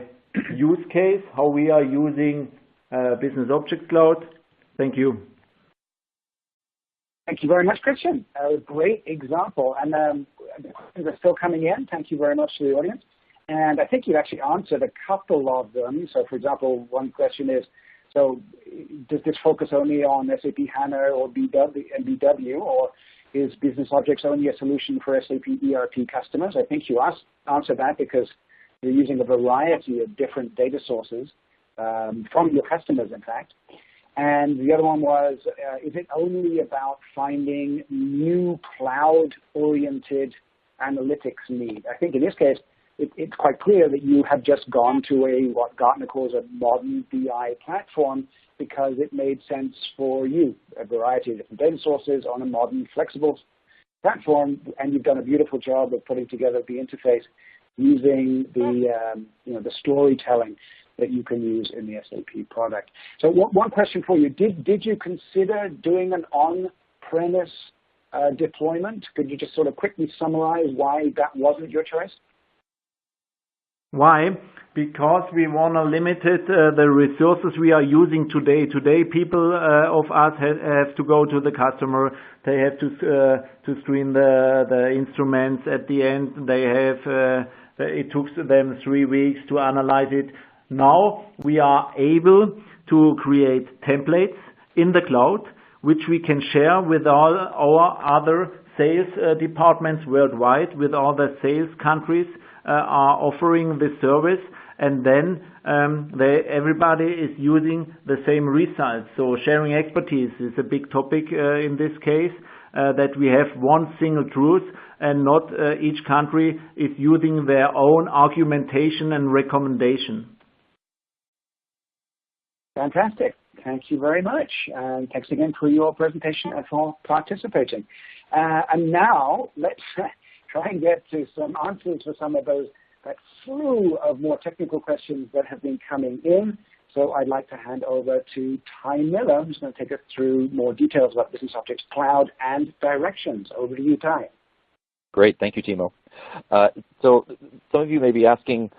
use case, how we are using Business Object Cloud. Thank you. Thank you very much, Christian. A great example. And the questions are still coming in. Thank you very much to the audience. And I think you actually answered a couple of them. So, for example, one question is, so does this focus only on SAP HANA or BW, or is Business Objects only a solution for SAP ERP customers? I think you answered that because you're using a variety of different data sources from your customers, in fact. And the other one was, is it only about finding new cloud-oriented analytics need? I think in this case, it's quite clear that you have just gone to what Gartner calls a modern BI platform because it made sense for you, a variety of different data sources on a modern, flexible platform, and you've done a beautiful job of putting together the interface using the storytelling that you can use in the SAP product. So one question for you. Did you consider doing an on-premise deployment? Could you just sort of quickly summarize why that wasn't your choice? Why? Because we want to limit the resources we are using today. Today, people of us have to go to the customer. They have to screen the instruments at the end. It took them 3 weeks to analyze it. Now we are able to create templates in the cloud, which we can share with all our other sales departments worldwide, with all the sales countries are offering this service, and then everybody is using the same results. So sharing expertise is a big topic in this case, that we have one single truth and not each country is using their own argumentation and recommendation. Fantastic. Thank you very much. And thanks again for your presentation and for participating. And now let's try and get to some answers for some of that slew of more technical questions that have been coming in. So I'd like to hand over to Ty Miller, who's going to take us through more details about Business Objects Cloud and directions. Over to you, Ty. Great. Thank you, Timo. So some of you may be asking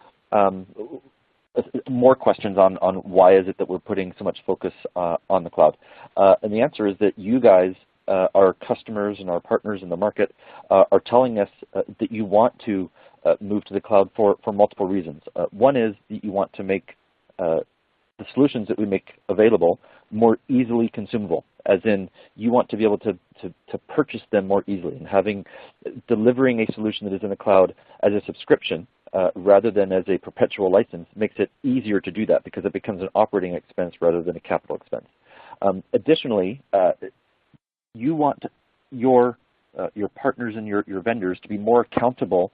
more questions on why is it that we're putting so much focus on the cloud. And the answer is that you guys, our customers and our partners in the market, are telling us that you want to move to the cloud for multiple reasons. One is that you want to make the solutions that we make available more easily consumable, as in you want to be able to purchase them more easily, and delivering a solution that is in the cloud as a subscription rather than as a perpetual license makes it easier to do that because it becomes an operating expense rather than a capital expense. Additionally, you want your partners and your vendors to be more accountable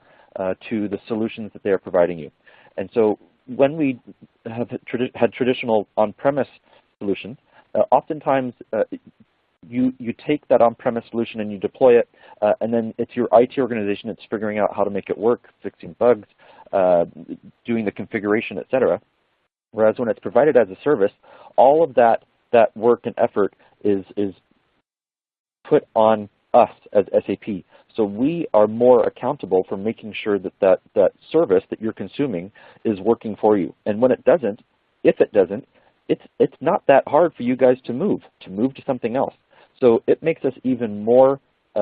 to the solutions that they are providing you. And so when we have had traditional on-premise solutions, oftentimes you take that on-premise solution and you deploy it, and then it's your IT organization that's figuring out how to make it work, fixing bugs, doing the configuration, etc. Whereas when it's provided as a service, all of that work and effort is put on us as SAP. So we are more accountable for making sure that service that you're consuming is working for you. And when it doesn't, if it doesn't, it's not that hard for you guys to move to something else. So it makes us even more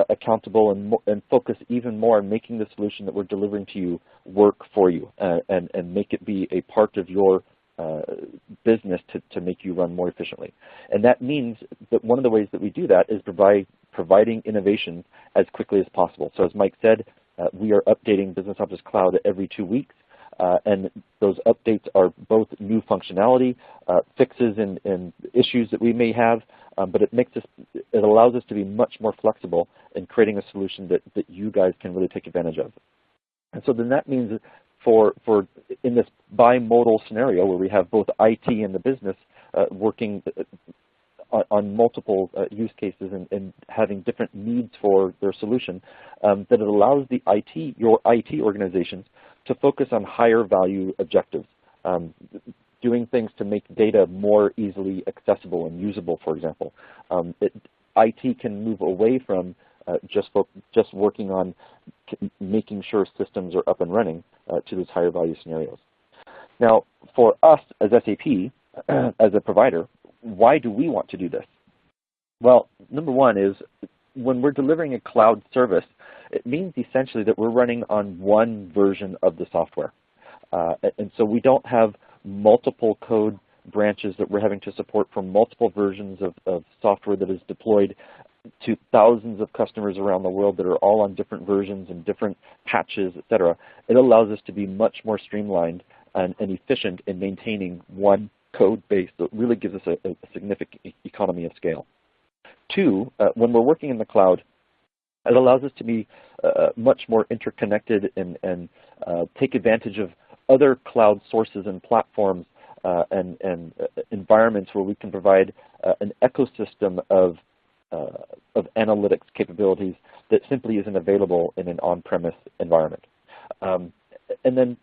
accountable and focus even more on making the solution that we're delivering to you work for you and make it be a part of your business to make you run more efficiently. And that means that one of the ways that we do that is providing innovation as quickly as possible. So as Mike said, we are updating Business Objects Cloud every 2 weeks, and those updates are both new functionality, fixes and issues that we may have, but it allows us to be much more flexible in creating a solution that you guys can really take advantage of. And so then that means for in this bimodal scenario where we have both IT and the business working on multiple use cases and having different needs for their solution, that it allows your IT organizations to focus on higher value objectives, doing things to make data more easily accessible and usable, for example. IT can move away from just working on making sure systems are up and running to those higher value scenarios. Now, for us as SAP, as a provider, why do we want to do this? Well, number one is when we're delivering a cloud service, it means essentially that we're running on one version of the software. And so we don't have multiple code branches that we're having to support from multiple versions of software that is deployed to thousands of customers around the world that are all on different versions and different patches, etc. It allows us to be much more streamlined and efficient in maintaining one code base that really gives us a significant economy of scale. Two, when we're working in the cloud, it allows us to be much more interconnected and take advantage of other cloud sources and platforms and environments where we can provide an ecosystem of analytics capabilities that simply isn't available in an on-premise environment. And then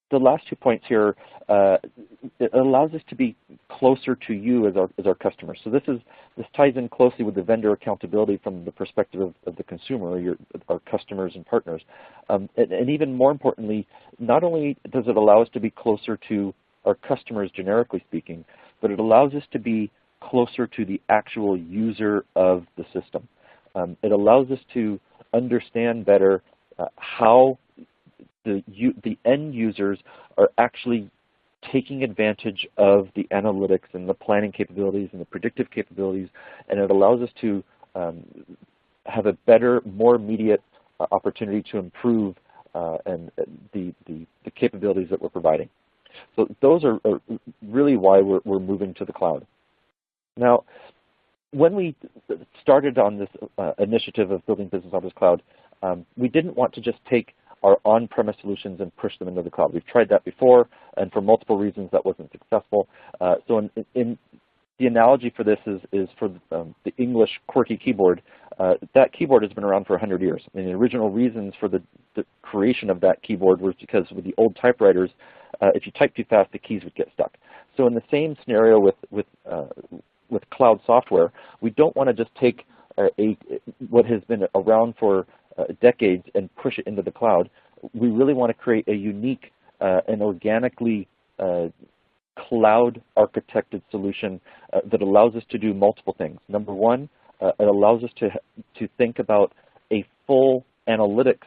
the last 2 points here, it allows us to be closer to you as our customers. So this ties in closely with the vendor accountability from the perspective of the consumer, our customers and partners. And even more importantly, not only does it allow us to be closer to our customers generically speaking, but it allows us to be closer to the actual user of the system. It allows us to understand better how the end users are actually taking advantage of the analytics and the planning capabilities and the predictive capabilities, and it allows us to have a better, more immediate opportunity to improve and the capabilities that we're providing. So those are really why we're moving to the cloud. Now, when we started on this initiative of building Business Objects Cloud, we didn't want to just take our on-premise solutions and push them into the cloud. We've tried that before, and for multiple reasons that wasn't successful. So in the analogy for this is for the English QWERTY keyboard. That keyboard has been around for 100 years. And the original reasons for the creation of that keyboard was because with the old typewriters, if you type too fast, the keys would get stuck. So in the same scenario with cloud software, we don't want to just take what has been around for decades and push it into the cloud. We really want to create a unique and organically cloud architected solution that allows us to do multiple things. Number one, it allows us to think about a full analytics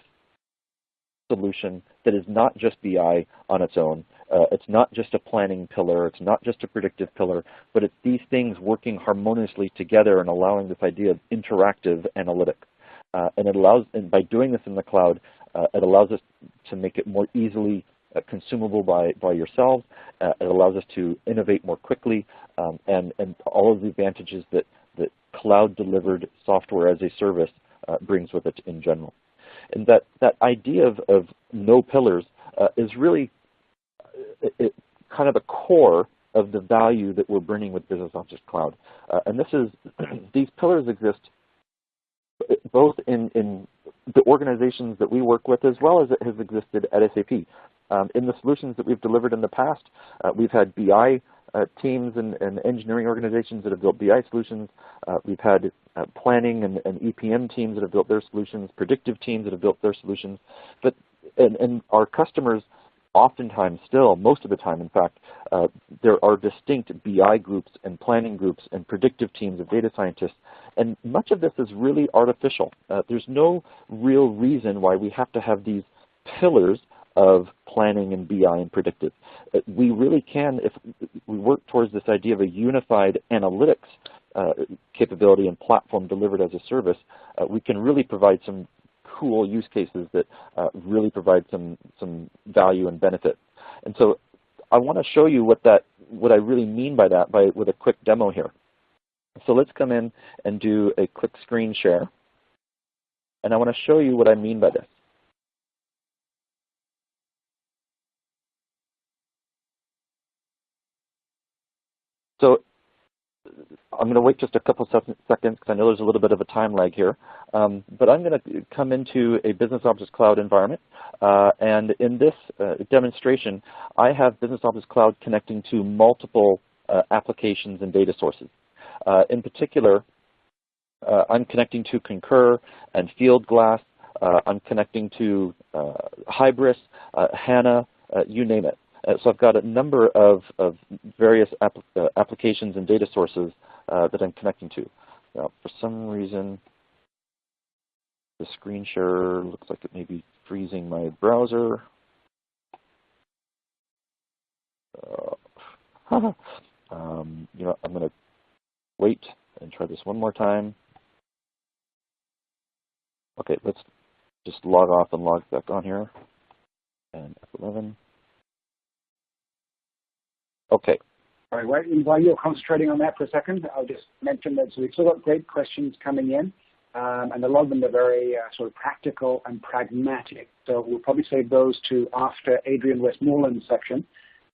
solution that is not just BI on its own. It's not just a planning pillar, it's not just a predictive pillar, but it's these things working harmoniously together and allowing this idea of interactive analytics. And by doing this in the cloud, it allows us to make it more easily consumable by yourselves. It allows us to innovate more quickly, and all of the advantages that cloud-delivered software as a service brings with it in general. And that idea of no pillars is really kind of the core of the value that we're bringing with Business Objects Cloud. And these pillars exist both in the organizations that we work with as well as it has existed at SAP. In the solutions that we've delivered in the past, we've had BI teams and engineering organizations that have built BI solutions. We've had planning and EPM teams that have built their solutions, predictive teams that have built their solutions. And our customers oftentimes still, most of the time in fact, there are distinct BI groups and planning groups and predictive teams of data scientists. And much of this is really artificial. There's no real reason why we have to have these pillars of planning and BI and predictive. We really can, if we work towards this idea of a unified analytics capability and platform delivered as a service, we can really provide some cool use cases that really provide some value and benefit. And so I want to show you what I really mean by that with a quick demo here. So let's come in and do a quick screen share. And I want to show you what I mean by this. So I'm going to wait just a couple seconds because I know there's a little bit of a time lag here. But I'm going to come into a Business Objects Cloud environment. And in this demonstration, I have Business Objects Cloud connecting to multiple applications and data sources. In particular, I'm connecting to Concur and Fieldglass. I'm connecting to Hybris, HANA, you name it. So I've got a number of various applications and data sources that I'm connecting to. Now, for some reason, the screen share looks like it may be freezing my browser. You know, I'm going to wait and try this one more time. Okay, let's just log off and log back on here. And F11. Okay. All right, while you're concentrating on that for a second, I'll just mention that we've still got great questions coming in, and a lot of them are very sort of practical and pragmatic. So we'll probably save those to after Adrian Westmoreland's section,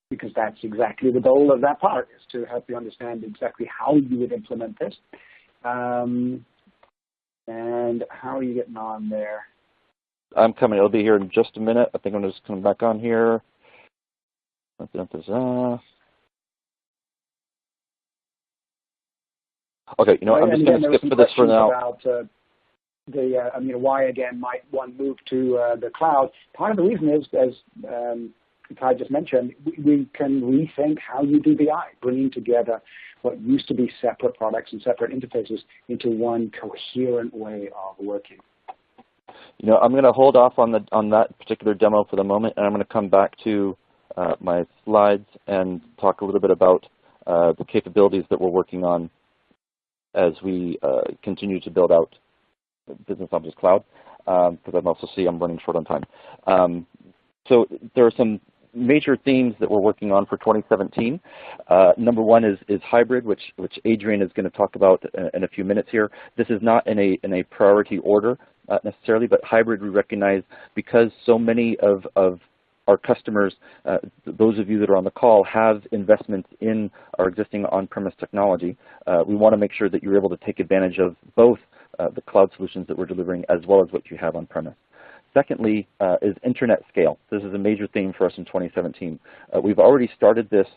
because that's exactly the goal of that part, is to help you understand exactly how you would implement this. And how are you getting on there? I'm coming. It'll be here in just a minute. I think I'm just coming back on here. Okay, you know, I'm just going to skip for this for now. About, why again might one move to the cloud? Part of the reason is, as Kai just mentioned, we can rethink how you do BI, bringing together what used to be separate products and separate interfaces into one coherent way of working. You know, I'm going to hold off on that particular demo for the moment, and I'm going to come back to my slides and talk a little bit about the capabilities that we're working on as we continue to build out Business Objects Cloud, because I also see I'm running short on time. So there are some major themes that we're working on for 2017. Number one is hybrid, which Adrian is going to talk about in a few minutes here. This is not in a priority order necessarily, but hybrid we recognize because so many of our customers, those of you that are on the call, have investments in our existing on-premise technology. We want to make sure that you're able to take advantage of both the cloud solutions that we're delivering as well as what you have on-premise. Secondly is internet scale. This is a major theme for us in 2017. We've already started this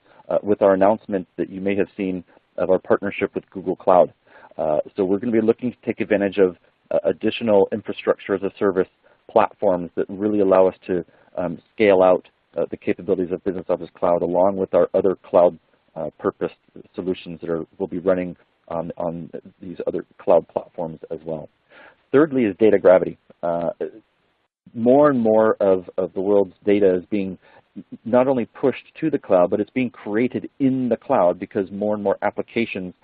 with our announcement that you may have seen of our partnership with Google Cloud. So we're going to be looking to take advantage of additional infrastructure as a service platforms that really allow us to scale out the capabilities of Business Objects Cloud along with our other cloud purpose solutions that will be running on these other cloud platforms as well. Thirdly is data gravity. More and more of the world's data is being not only pushed to the cloud, but it's being created in the cloud because more and more applications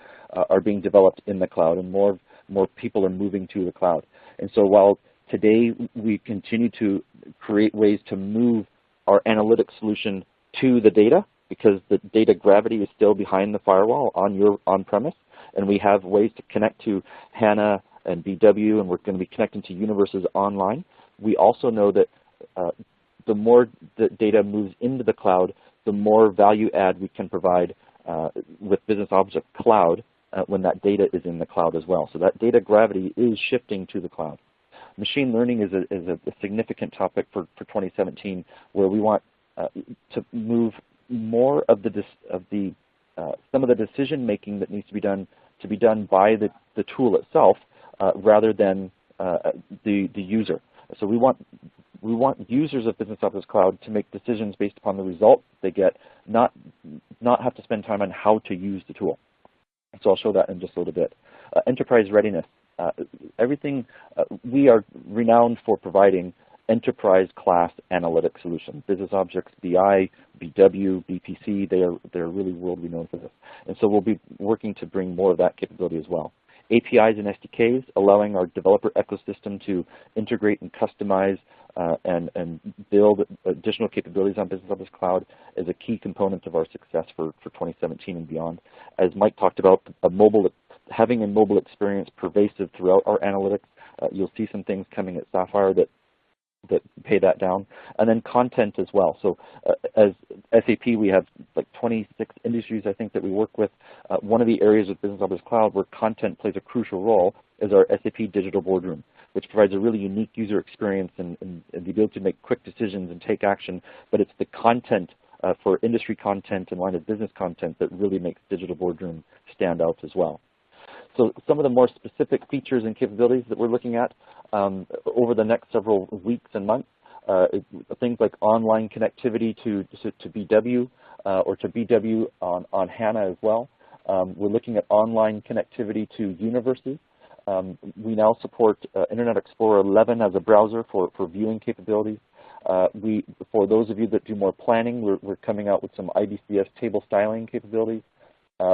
are being developed in the cloud and more people are moving to the cloud. And so while today we continue to create ways to move our analytics solution to the data because the data gravity is still behind the firewall on your on-premise, and we have ways to connect to HANA and BW, and we're going to be connecting to universes online. We also know that the more the data moves into the cloud, the more value add we can provide with Business Object Cloud when that data is in the cloud as well. So that data gravity is shifting to the cloud. Machine learning is a significant topic for 2017, where we want to move more of some of the decision making that needs to be done by the tool itself rather than the user. So we want users of Business Objects Cloud to make decisions based upon the results they get, not have to spend time on how to use the tool. So I'll show that in just a little bit. Enterprise readiness. We are renowned for providing enterprise class analytic solutions. Business Objects, BI, BW, BPC, they're really world renowned for this. And so we'll be working to bring more of that capability as well. APIs and SDKs, allowing our developer ecosystem to integrate and customize and build additional capabilities on Business Objects Cloud is a key component of our success for 2017 and beyond. As Mike talked about, having a mobile experience pervasive throughout our analytics, you'll see some things coming at Sapphire that pay that down, and then content as well. So as SAP, we have like 26 industries, I think, that we work with. One of the areas of Business Objects Cloud where content plays a crucial role is our SAP Digital Boardroom, which provides a really unique user experience and the ability to make quick decisions and take action. But it's the content for industry content and line of business content that really makes Digital Boardroom stand out as well. So some of the more specific features and capabilities that we're looking at over the next several weeks and months, things like online connectivity to BW or to BW on HANA as well. We're looking at online connectivity to universes. We now support Internet Explorer 11 as a browser for viewing capabilities. For those of you that do more planning, we're coming out with some IBCS table styling capabilities.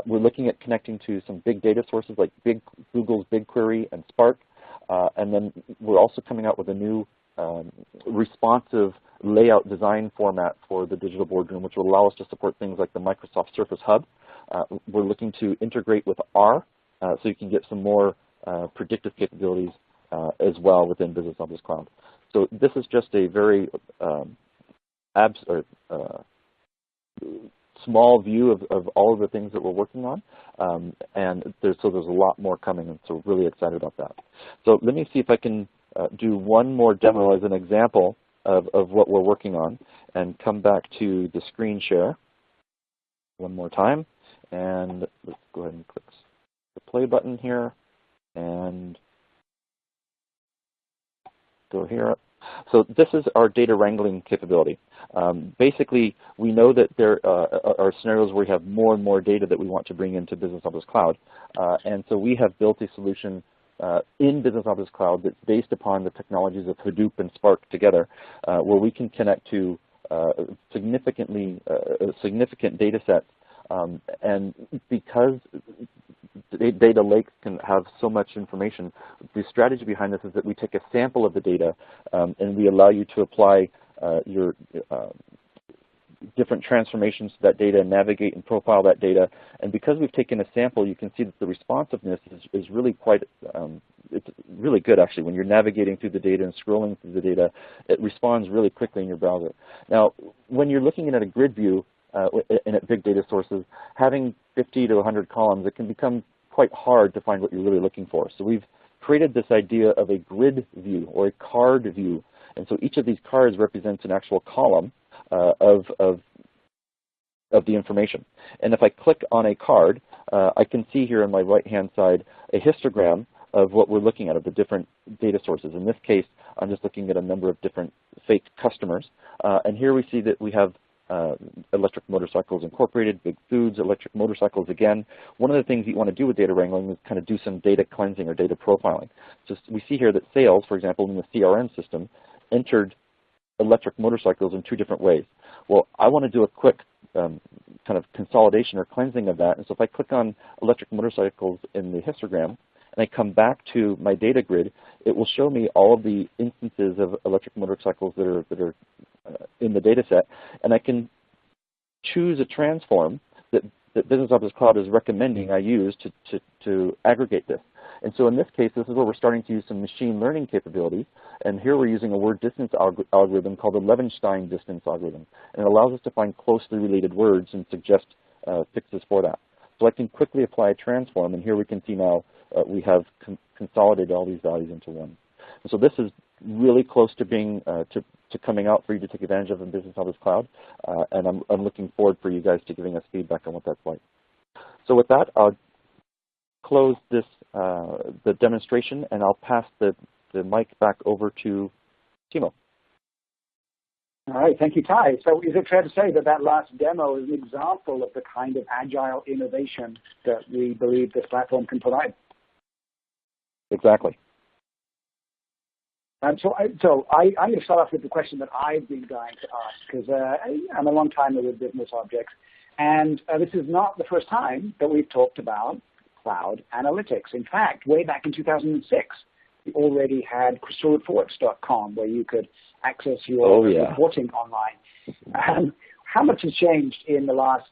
We're looking at connecting to some big data sources like Google's BigQuery and Spark. And then we're also coming out with a new responsive layout design format for the Digital Boardroom, which will allow us to support things like the Microsoft Surface Hub. We're looking to integrate with R, so you can get some more predictive capabilities as well within Business Objects Cloud. So this is just a very small view of all of the things that we're working on, and there's a lot more coming, and so we're really excited about that. So let me see if I can do one more demo as an example of what we're working on, and come back to the screen share one more time, and let's go ahead and click the play button here, and go here. So this is our data wrangling capability. Basically, we know that there are scenarios where we have more and more data that we want to bring into Business Objects Cloud. And so we have built a solution in Business Objects Cloud that's based upon the technologies of Hadoop and Spark together, where we can connect to significant data sets. And because data lakes can have so much information, the strategy behind this is that we take a sample of the data and we allow you to apply your different transformations to that data and navigate and profile that data. And because we've taken a sample, you can see that the responsiveness is really quite, it's really good actually. When you're navigating through the data and scrolling through the data, it responds really quickly in your browser. Now, when you're looking at a grid view and at big data sources, having 50 to 100 columns, it can become quite hard to find what you're really looking for. So we've created this idea of a grid view or a card view. And so each of these cards represents an actual column of the information. And if I click on a card, I can see here on my right-hand side a histogram of what we're looking at, of the different data sources. In this case, I'm just looking at a number of different fake customers. And here we see that we have Electric Motorcycles Incorporated, Big Foods, Electric Motorcycles again. One of the things you want to do with data wrangling is kind of do some data cleansing or data profiling. So we see here that sales, for example, in the CRM system, entered electric motorcycles in two different ways. Well, I want to do a quick kind of consolidation or cleansing of that. And so if I click on electric motorcycles in the histogram, and I come back to my data grid, it will show me all of the instances of electric motorcycles that are in the data set, and I can choose a transform that Business Objects Cloud is recommending I use to aggregate this. And so in this case, this is where we're starting to use some machine learning capabilities, and here we're using a word distance algorithm called the Levenstein distance algorithm, and it allows us to find closely related words and suggest fixes for that. So I can quickly apply a transform, and here we can see now we have consolidated all these values into one. And so this is really close to being to coming out for you to take advantage of in Business Objects Cloud, and I'm looking forward for you guys to giving us feedback on what that's like. So with that, I'll close this the demonstration, and I'll pass the mic back over to Timo. All right, thank you, Ty. So is it fair to say that that last demo is an example of the kind of agile innovation that we believe this platform can provide? Exactly. So I'm going to start off with the question that I've been dying to ask, because I'm a long timer with business objects, and this is not the first time that we've talked about cloud analytics. In fact, way back in 2006, we already had crystalreports.com, where you could access your reporting online. How much has changed in the last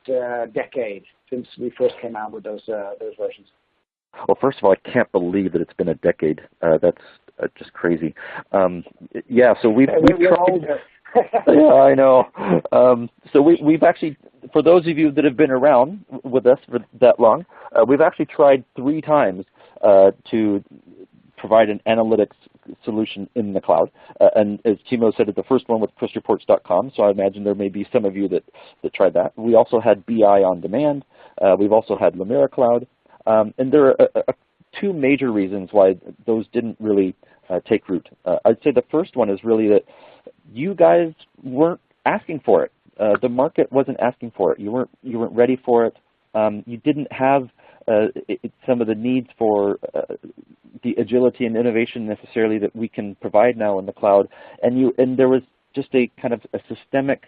decade since we first came out with those versions? Well, first of all, I can't believe that it's been a decade. That's just crazy. Yeah, so we've tried. Yeah, I know. So we've actually, for those of you that have been around with us for that long, we've actually tried 3 times to provide an analytics solution in the cloud. And as Timo said, the first one with chrisreports.com, so I imagine there may be some of you that tried that. We also had BI on demand. We've also had Lumira Cloud. And there are 2 major reasons why those didn't really take root. I'd say the first one is really that you guys weren't asking for it. The market wasn't asking for it. You weren't ready for it. You didn't have some of the needs for the agility and innovation necessarily that we can provide now in the cloud. And there was just a kind of a systemic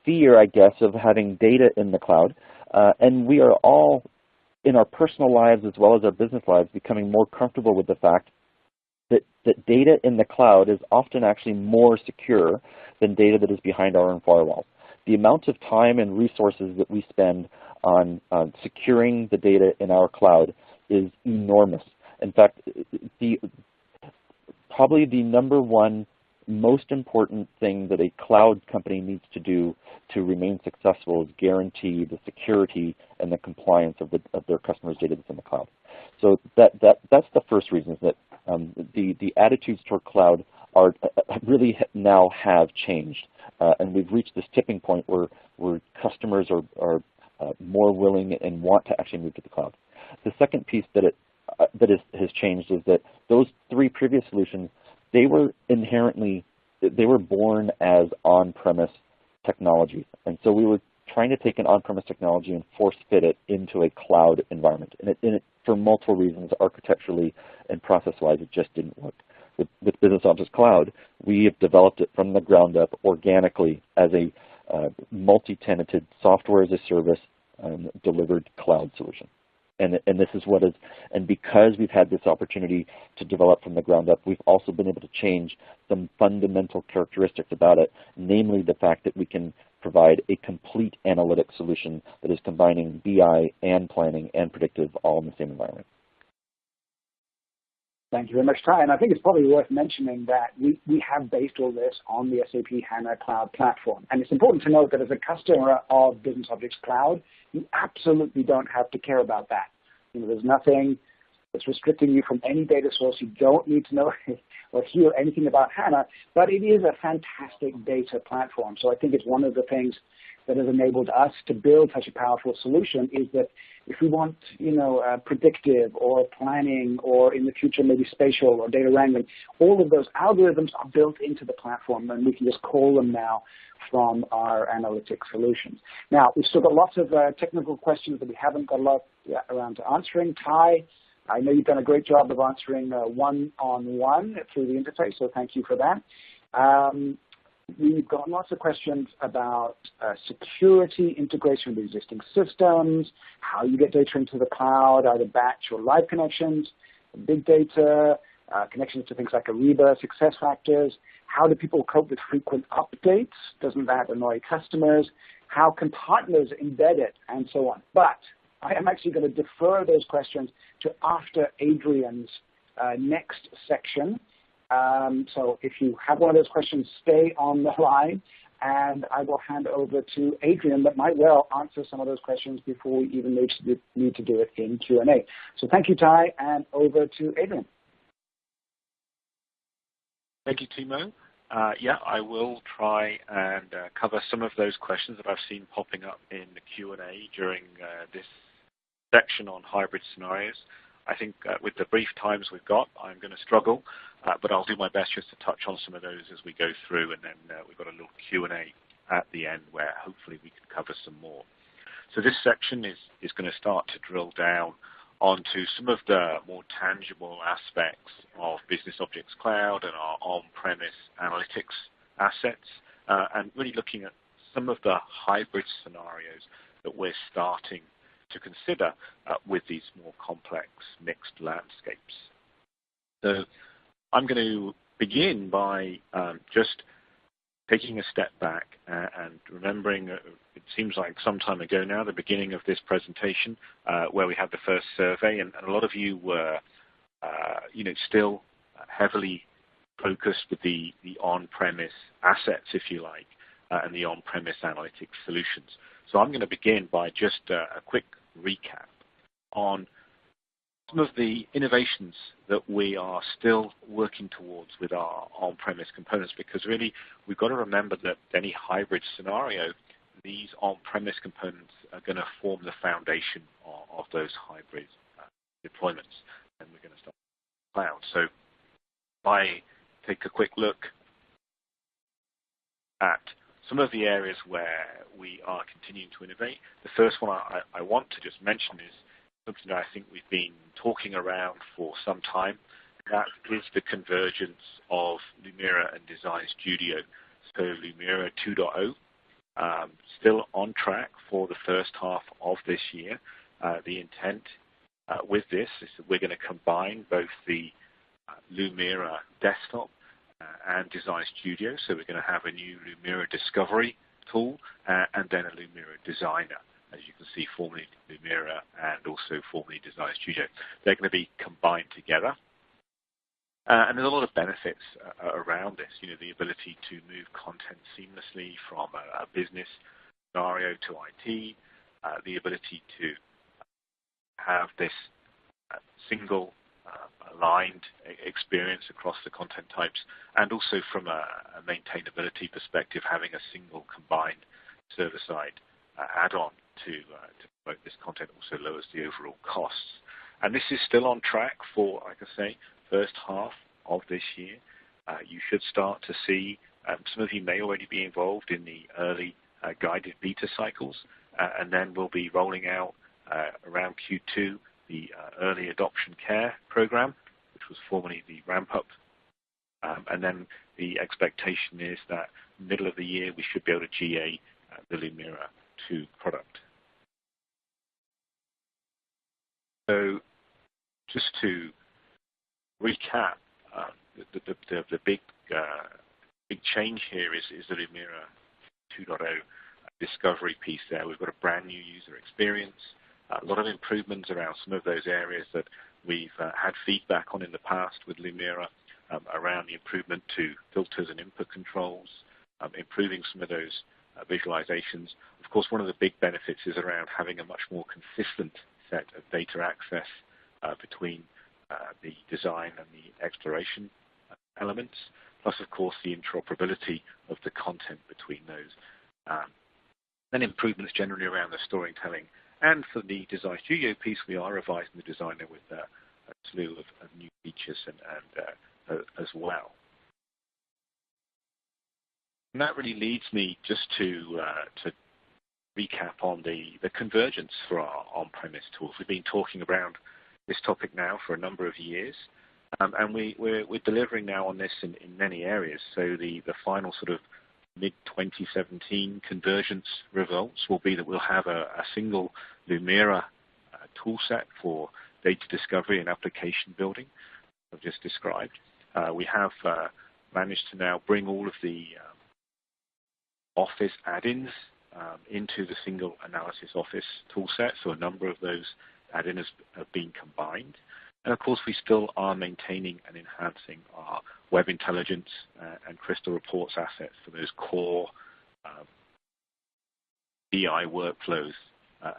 fear, I guess, of having data in the cloud. And we are all, in our personal lives as well as our business lives, becoming more comfortable with the fact that data in the cloud is often actually more secure than data that is behind our own firewalls. The amount of time and resources that we spend on securing the data in our cloud is enormous. In fact, probably the -- most important thing that a cloud company needs to do to remain successful is guarantee the security and the compliance of their customers' data that's in the cloud. So that's the first reason, is that the attitudes toward cloud are really now have changed, and we've reached this tipping point where customers are more willing and want to actually move to the cloud. The second piece that has changed is that those 3 previous solutions, they were born as on-premise technology. And so we were trying to take an on-premise technology and force fit it into a cloud environment. And it for multiple reasons, architecturally and process-wise, it just didn't work. With Business Objects Cloud, we have developed it from the ground up organically as a multi-tenanted software as a service delivered cloud solution. And this is what is, and because we've had this opportunity to develop from the ground up, we've also been able to change some fundamental characteristics about it, namely the fact that we can provide a complete analytics solution that is combining BI and planning and predictive all in the same environment. Thank you very much, Ty. And I think it's probably worth mentioning that we have based all this on the SAP HANA Cloud Platform. And it's important to note that as a customer of Business Objects Cloud, you absolutely don't have to care about that. There's nothing that's restricting you from any data source. You don't need to know or hear anything about HANA, but it is a fantastic data platform. So I think it's one of the things that has enabled us to build such a powerful solution, is that if we want, predictive or planning, or in the future maybe spatial or data wrangling, all of those algorithms are built into the platform, and we can just call them now from our analytics solutions. Now, we've still got lots of technical questions that we haven't got a lot around to answering. Ty, I know you've done a great job of answering one-on-one through the interface, so thank you for that. We've got lots of questions about security, integration with existing systems, how you get data into the cloud, either batch or live connections, big data, connections to things like Ariba, SuccessFactors. How do people cope with frequent updates? Doesn't that annoy customers? How can partners embed it, and so on? But I am actually going to defer those questions to after Adrian's next section. So if you have one of those questions, stay on the line, and I will hand over to Adrian that might well answer some of those questions before we even need to do it in Q&A. So thank you, Ty, and over to Adrian. Thank you, Timo. Yeah, I will try and cover some of those questions that I've seen popping up in the Q&A during this section on hybrid scenarios. I think with the brief times we've got, I'm going to struggle, but I'll do my best just to touch on some of those as we go through, and then we've got a little Q&A at the end where hopefully we can cover some more. So this section is going to start to drill down onto some of the more tangible aspects of Business Objects Cloud and our on-premise analytics assets, and really looking at some of the hybrid scenarios that we're starting to consider with these more complex mixed landscapes. So I'm going to begin by just taking a step back and remembering, it seems like some time ago now, the beginning of this presentation, where we had the first survey, and a lot of you were, still heavily focused with the on-premise assets, if you like, and the on-premise analytics solutions. So I'm going to begin by just a quick recap on some of the innovations that we are still working towards with our on-premise components, because really we've got to remember that any hybrid scenario, these on-premise components are going to form the foundation of those hybrid deployments, and we're going to start with cloud. So if I take a quick look at some of the areas where we are continuing to innovate, the first one I want to just mention is something that I think we've been talking around for some time. That is the convergence of Lumira and Design Studio. So Lumira 2.0, still on track for the first half of this year. The intent with this is that we're going to combine both the Lumira desktop and Design Studio. So we're going to have a new Lumira Discovery tool and then a Lumira Designer, as you can see, formerly Lumira and also formerly Design Studio. They're going to be combined together. And there's a lot of benefits around this, the ability to move content seamlessly from a business scenario to IT, the ability to have this single aligned experience across the content types, and also from a maintainability perspective, having a single combined server-side add-on to promote this content also lowers the overall costs. And this is still on track for, like I say, first half of this year. You should start to see, some of you may already be involved in the early guided beta cycles, and then we'll be rolling out around Q2 the Early Adoption Care program, which was formerly the ramp-up. And then the expectation is that middle of the year we should be able to GA the Lumira 2 product. So just to recap, the big change here is the Lumira 2.0 discovery piece there. We've got a brand new user experience, a lot of improvements around some of those areas that we've had feedback on in the past with Lumira, around the improvement to filters and input controls, improving some of those visualizations. Of course, one of the big benefits is around having a much more consistent set of data access between the design and the exploration elements, plus, of course, the interoperability of the content between those. Then improvements generally around the storytelling. And for the Design Studio piece, we are revising the designer with a slew of new features and as well. And that really leads me just to recap on the convergence for our on-premise tools. We've been talking around this topic now for a number of years, and we're delivering now on this in many areas. So the final sort of mid-2017 convergence results will be that we'll have a single Lumira tool set for data discovery and application building, I've just described. We have managed to now bring all of the Office add-ins into the single Analysis Office toolset, so a number of those add-ins have been combined. And of course, we still are maintaining and enhancing our Web Intelligence and Crystal Reports assets for those core BI workflows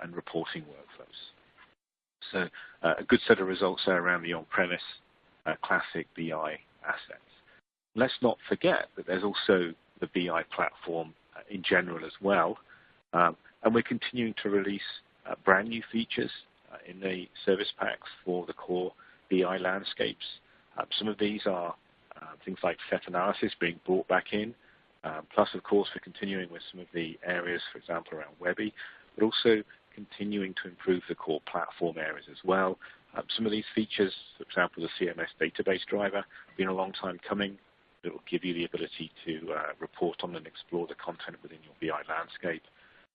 and reporting workflows. So a good set of results there around the on-premise classic BI assets. Let's not forget that there's also the BI platform in general as well. And we're continuing to release brand new features in the service packs for the core BI landscapes. Some of these are things like set analysis being brought back in. Plus, of course, we're continuing with some of the areas, for example, around Webby, but also continuing to improve the core platform areas as well. Some of these features, for example, the CMS database driver, have been a long time coming. It will give you the ability to report on and explore the content within your BI landscape.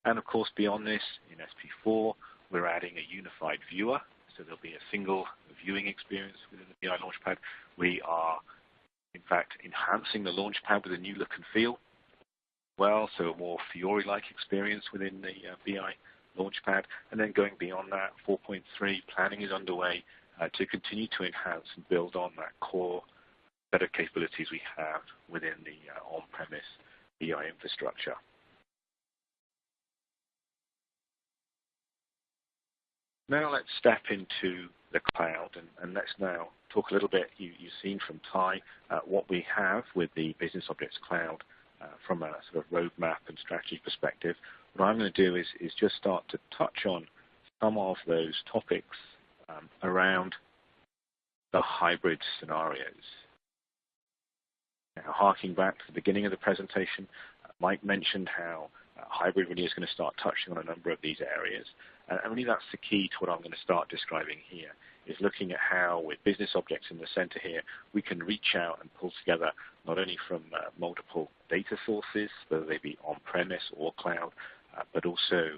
And of course, beyond this, in SP4, we're adding a unified viewer, so there'll be a single viewing experience within the BI Launchpad. We are, in fact, enhancing the Launchpad with a new look and feel. well, so a more Fiori-like experience within the BI Launchpad. And then going beyond that, 4.3 planning is underway to continue to enhance and build on that core set of capabilities we have within the on-premise BI infrastructure. Now let's step into the cloud, and let's now talk a little bit. You've seen from Ty what we have with the Business Objects Cloud from a sort of roadmap and strategy perspective. What I'm going to do is just start to touch on some of those topics around the hybrid scenarios. Now, harking back to the beginning of the presentation, Mike mentioned how hybrid really is going to start touching on a number of these areas. And really that's the key to what I'm going to start describing here, is looking at how, with business objects in the center here, we can reach out and pull together not only from multiple data sources, whether they be on-premise or cloud, but also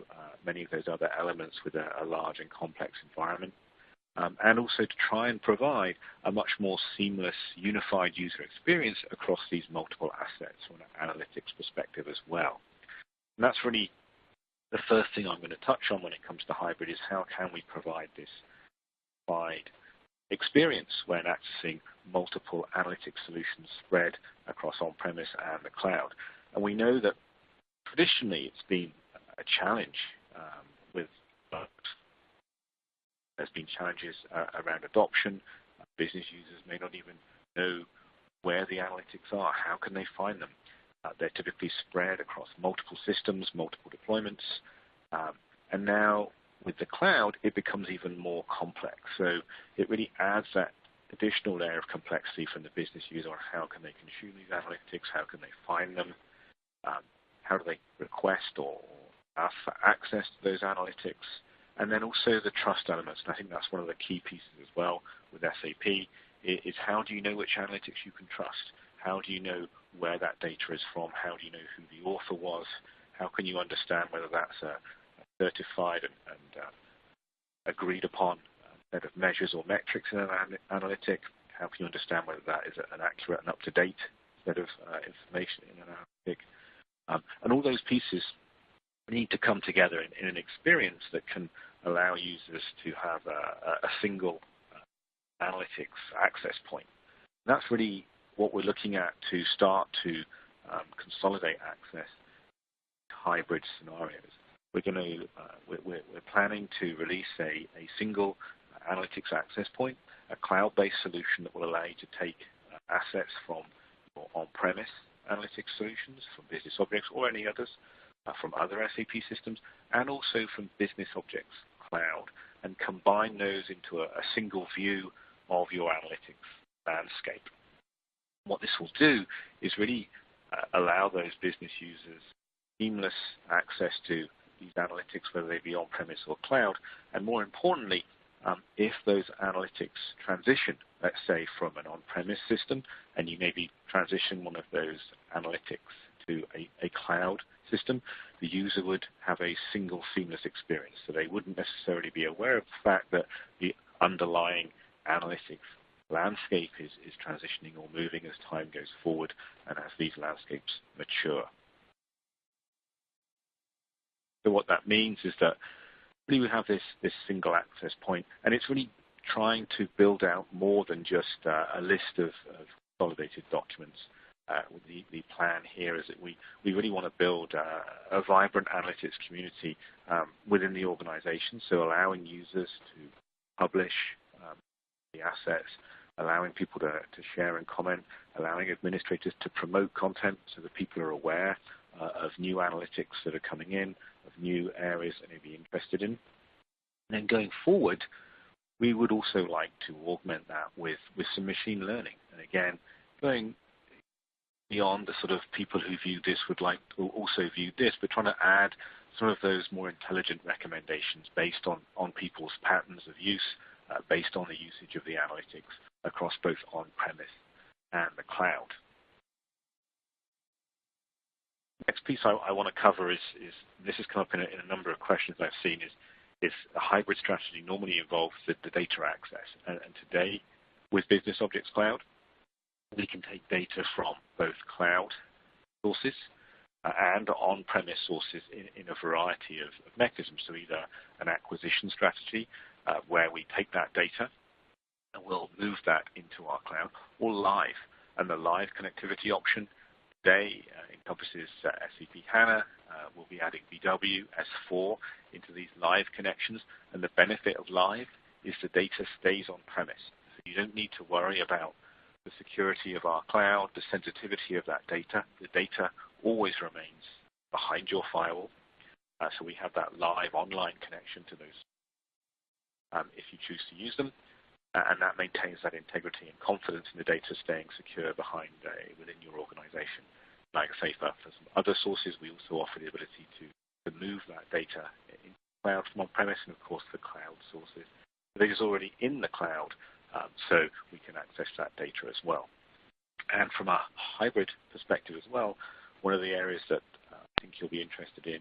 many of those other elements with a large and complex environment. And also to try and provide a much more seamless, unified user experience across these multiple assets from an analytics perspective as well. And that's really the first thing I'm going to touch on when it comes to hybrid, is how can we provide this wide experience when accessing multiple analytics solutions spread across on-premise and the cloud. And we know that traditionally it's been a challenge with both. There's been challenges around adoption. Business users may not even know where the analytics are. How can they find them? They're typically spread across multiple systems, multiple deployments. And now with the cloud, it becomes even more complex. So it really adds that additional layer of complexity from the business user on how can they consume these analytics, how can they find them, how do they request or ask for access to those analytics, and then also the trust elements. And I think that's one of the key pieces as well with SAP, is how do you know which analytics you can trust? How do you know where that data is from? How do you know who the author was? How can you understand whether that's a certified and agreed upon set of measures or metrics in an analytic? How can you understand whether that is an accurate and up-to-date set of information in an analytic? And all those pieces need to come together in an experience that can allow users to have a single analytics access point. And that's really what we're looking at to start to consolidate access to hybrid scenarios. We're planning to release a single analytics access point, a cloud-based solution that will allow you to take assets from your on-premise analytics solutions, from Business Objects or any others, from other SAP systems, and also from Business Objects Cloud, and combine those into a single view of your analytics landscape. What this will do is really allow those business users seamless access to these analytics, whether they be on-premise or cloud, and more importantly, if those analytics transition, let's say from an on-premise system, and you maybe transition one of those analytics to a cloud system, the user would have a single seamless experience. So they wouldn't necessarily be aware of the fact that the underlying analytics landscape is transitioning or moving as time goes forward and as these landscapes mature. So what that means is that really we have this single access point, and it's really trying to build out more than just a list of consolidated documents. The plan here is that we really want to build a vibrant analytics community within the organization, so allowing users to publish the assets, allowing people to share and comment, allowing administrators to promote content so that people are aware of new analytics that are coming in, of new areas that they may be interested in. And then going forward, we would also like to augment that with some machine learning. And again, going beyond the sort of people who view this would like to also view this, but trying to add some of those more intelligent recommendations based on people's patterns of use, based on the usage of the analytics across both on-premise and the cloud. Next piece I want to cover is this has come up in a number of questions I've seen, is a hybrid strategy normally involves the data access. And today, with Business Objects Cloud, we can take data from both cloud sources and on-premise sources in a variety of mechanisms. So either an acquisition strategy where we take that data and we'll move that into our cloud, or live. And the live connectivity option today encompasses SAP HANA. We'll be adding BW, S4 into these live connections. And the benefit of live is the data stays on premise. So you don't need to worry about the security of our cloud, the sensitivity of that data. The data always remains behind your firewall. So we have that live online connection to those if you choose to use them. And that maintains that integrity and confidence in the data staying secure behind within your organization. Like I say, for some other sources, we also offer the ability to move that data into the cloud from on-premise, and of course the cloud sources. The data is already in the cloud, so we can access that data as well. And from a hybrid perspective as well, one of the areas that I think you'll be interested in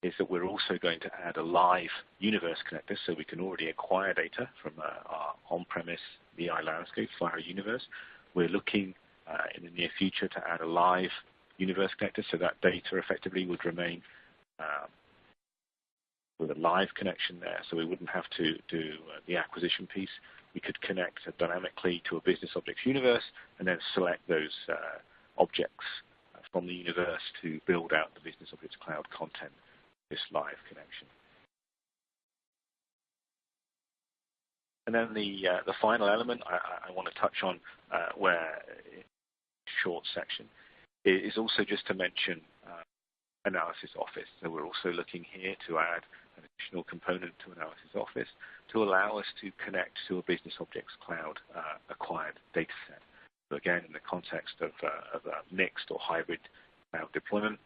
is that we're also going to add a live universe connector, so we can already acquire data from our on-premise BI landscape via universe. We're looking in the near future to add a live universe connector, so that data effectively would remain with a live connection there, so we wouldn't have to do the acquisition piece. We could connect dynamically to a business objects universe and then select those objects from the universe to build out the business objects cloud content, this live connection. And then the final element I want to touch on, where in a short section, is also just to mention Analysis Office. So we're also looking here to add an additional component to Analysis Office to allow us to connect to a business objects cloud acquired data set. So again, in the context of a mixed or hybrid cloud deployment,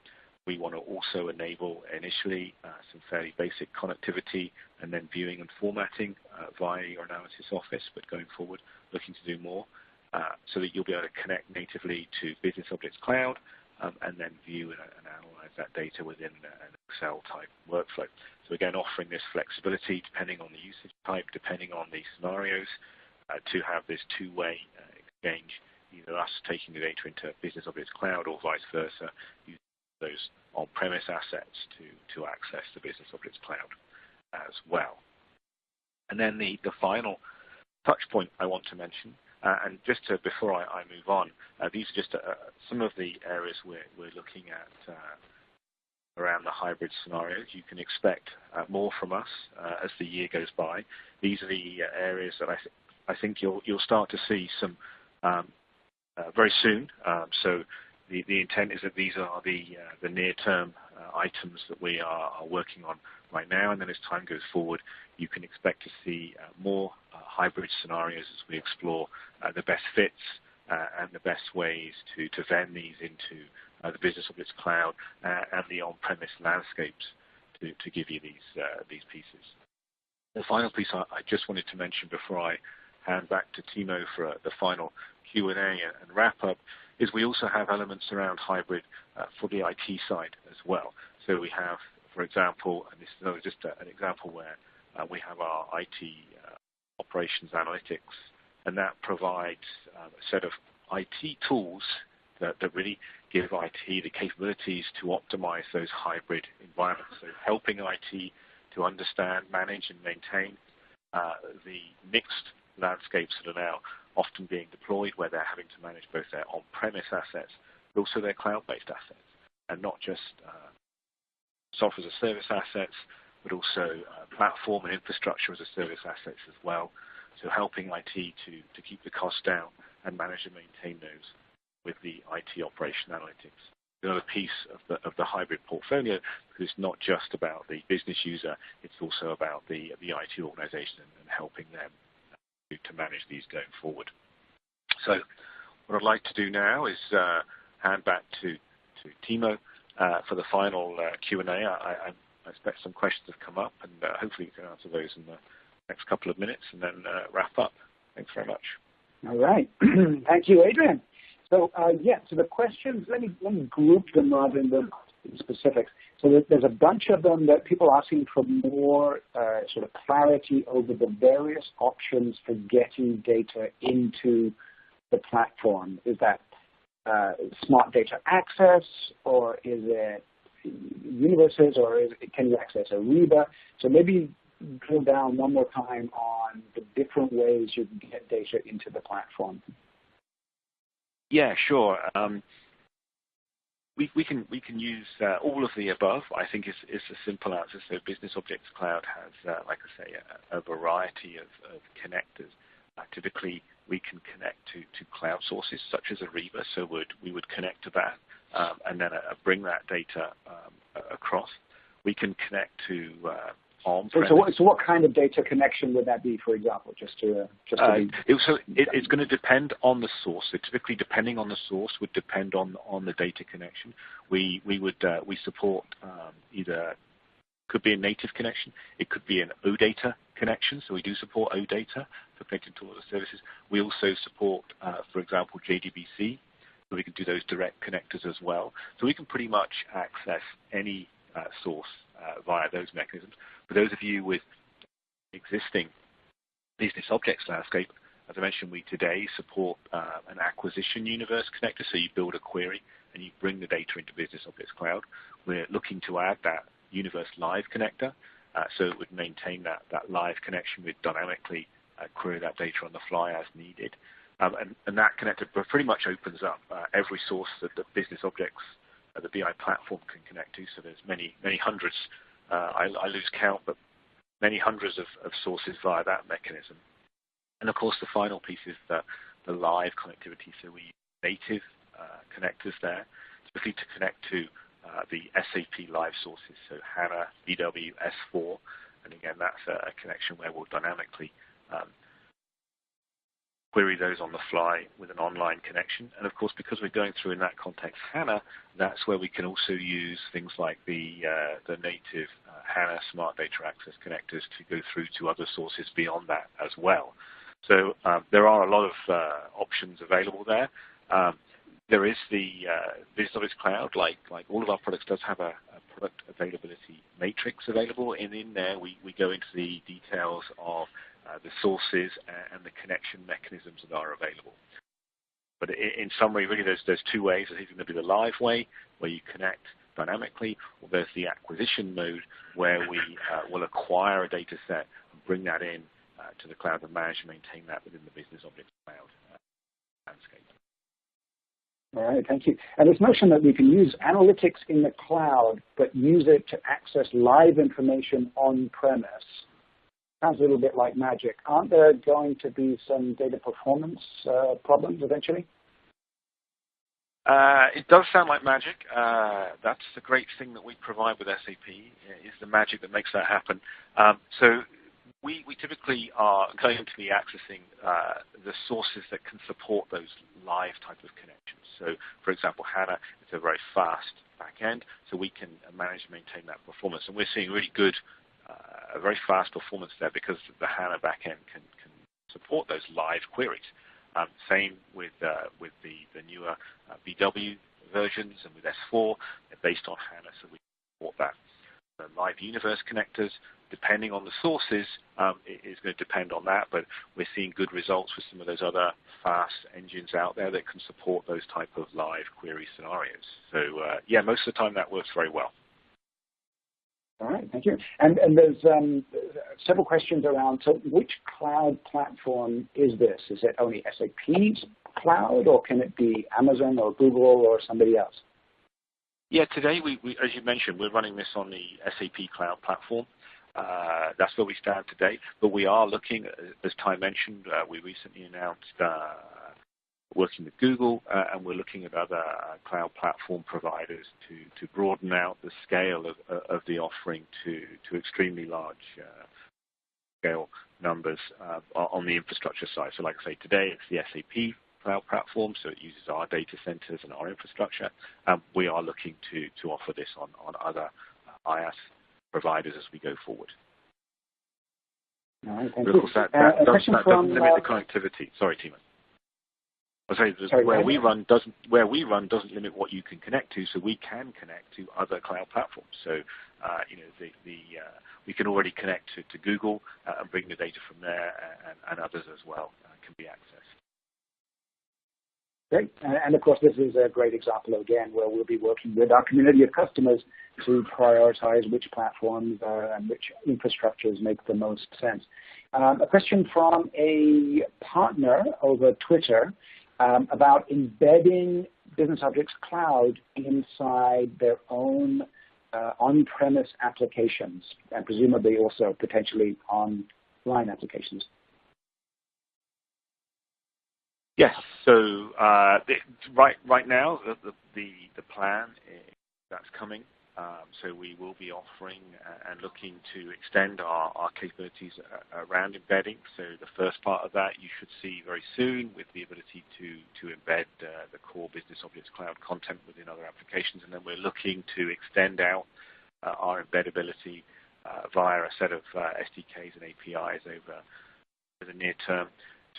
we want to also enable initially some fairly basic connectivity and then viewing and formatting via your Analysis Office, but going forward, looking to do more so that you'll be able to connect natively to Business Objects Cloud and then view and analyze that data within an Excel-type workflow. So again, offering this flexibility depending on the usage type, depending on the scenarios, to have this two-way exchange, either us taking the data into Business Objects Cloud or vice versa, using those on-premise assets to access the Business Objects Cloud as well. And then the final touch point I want to mention, and just before I move on, these are just some of the areas we're looking at around the hybrid scenarios. You can expect more from us as the year goes by. These are the areas that I think you'll start to see some very soon. So the intent is that these are the near-term items that we are working on right now, and then as time goes forward, you can expect to see more hybrid scenarios as we explore the best fits and the best ways to vend these into the Business Objects Cloud and the on-premise landscapes to give you these pieces. The final piece I just wanted to mention before I hand back to Timo for the final Q&A and wrap-up is we also have elements around hybrid for the IT side as well. So we have, for example, and this is just an example where we have our IT operations analytics, and that provides a set of IT tools that really give IT the capabilities to optimize those hybrid environments. So helping IT to understand, manage, and maintain the mixed landscapes that are now often being deployed, where they're having to manage both their on-premise assets, but also their cloud-based assets, and not just software as a service assets, but also platform and infrastructure as a service assets as well. So helping IT to keep the costs down and manage and maintain those with the IT operation analytics. Another piece of the hybrid portfolio, because it's not just about the business user, it's also about the IT organization and helping them to manage these going forward. So what I'd like to do now is hand back to Timo for the final Q&A. I expect some questions have come up, and hopefully we can answer those in the next couple of minutes and then wrap up. Thanks very much. All right. Thank you, Adrian. So, so the questions, let me group them rather than the specifics. So there's a bunch of them that people are asking for more sort of clarity over the various options for getting data into the platform. Is that smart data access, or is it universes, or can you access Ariba? So maybe drill down one more time on the different ways you can get data into the platform. Yeah, sure. We can use all of the above. I think is a simple answer. So Business Objects Cloud has, like I say, a variety of connectors. Typically, we can connect to cloud sources such as Ariba. So we would connect to that and then bring that data across. We can connect to on-premise. So what kind of data connection would that be, for example? It's going to depend on the source. So typically, depending on the source, would depend on the data connection. We support either could be a native connection, it could be an OData connection. So we do support OData for connecting to all the services. We also support, for example, JDBC. So we can do those direct connectors as well. So we can pretty much access any source via those mechanisms. For those of you with existing business objects landscape, as I mentioned, we today support an acquisition universe connector. So you build a query and you bring the data into Business Objects Cloud. We're looking to add that universe live connector. So it would maintain that live connection with dynamically query that data on the fly as needed. And that connector pretty much opens up every source that the Business Objects, the BI platform can connect to. So there's many hundreds, I lose count, but many hundreds of sources via that mechanism. And of course, the final piece is the live connectivity. So we use native connectors there, typically to connect to the SAP live sources, so HANA, BW, S4. And again, that's a connection where we'll dynamically query those on the fly with an online connection. And of course, because we're going through in that context HANA, that's where we can also use things like the native HANA Smart Data Access connectors to go through to other sources beyond that as well. So there are a lot of options available there. There is the Business Objects Cloud, like all of our products, does have a product availability matrix available. And in there, we go into the details of the sources and the connection mechanisms that are available. But in summary, really, there's two ways. There's either going to be the live way, where you connect dynamically, or there's the acquisition mode, where we will acquire a data set and bring that in to the cloud and manage and maintain that within the Business Objects Cloud landscape. All right, thank you. And this notion that we can use analytics in the cloud, but use it to access live information on-premise, sounds a little bit like magic. Aren't there going to be some data performance problems eventually? It does sound like magic. That's the great thing that we provide with SAP, is the magic that makes that happen. So we typically are going to be accessing the sources that can support those live type of connections. So, for example, HANA is a very fast backend, so we can manage and maintain that performance. And we're seeing really good, a very fast performance there because the HANA backend can support those live queries. Same with the newer BW versions and with S4, they're based on HANA, so we support that. The live universe connectors, depending on the sources, it is going to depend on that, but we're seeing good results with some of those other fast engines out there that can support those type of live query scenarios. So yeah, most of the time that works very well. All right, thank you. And there's several questions around, so which cloud platform is this? Is it only SAP's cloud, or can it be Amazon or Google or somebody else? Yeah, today, we as you mentioned, we're running this on the SAP Cloud Platform. That's where we stand today. But we are looking, as Ty mentioned, we recently announced working with Google, and we're looking at other cloud platform providers to broaden out the scale of the offering to extremely large scale numbers on the infrastructure side. So like I say, today it's the SAP Cloud Platform, so it uses our data centers and our infrastructure. We are looking to offer this on other IaaS providers as we go forward. All right, thank you. you. Of course, that doesn't limit the connectivity. Sorry, Timo. I say where we run doesn't limit what you can connect to, so we can connect to other cloud platforms. So we can already connect to Google and bring the data from there, and others as well can be accessed. Great. And of course, this is a great example, again, where we'll be working with our community of customers to prioritize which platforms and which infrastructures make the most sense. A question from a partner over Twitter about embedding Business Objects Cloud inside their own on-premise applications, and presumably also potentially online applications. Yes. So right now, the plan that's coming. So we will be offering and looking to extend our capabilities around embedding. So the first part of that you should see very soon, with the ability to embed the core Business Objects Cloud content within other applications. And then we're looking to extend out our embeddability via a set of SDKs and APIs over the near term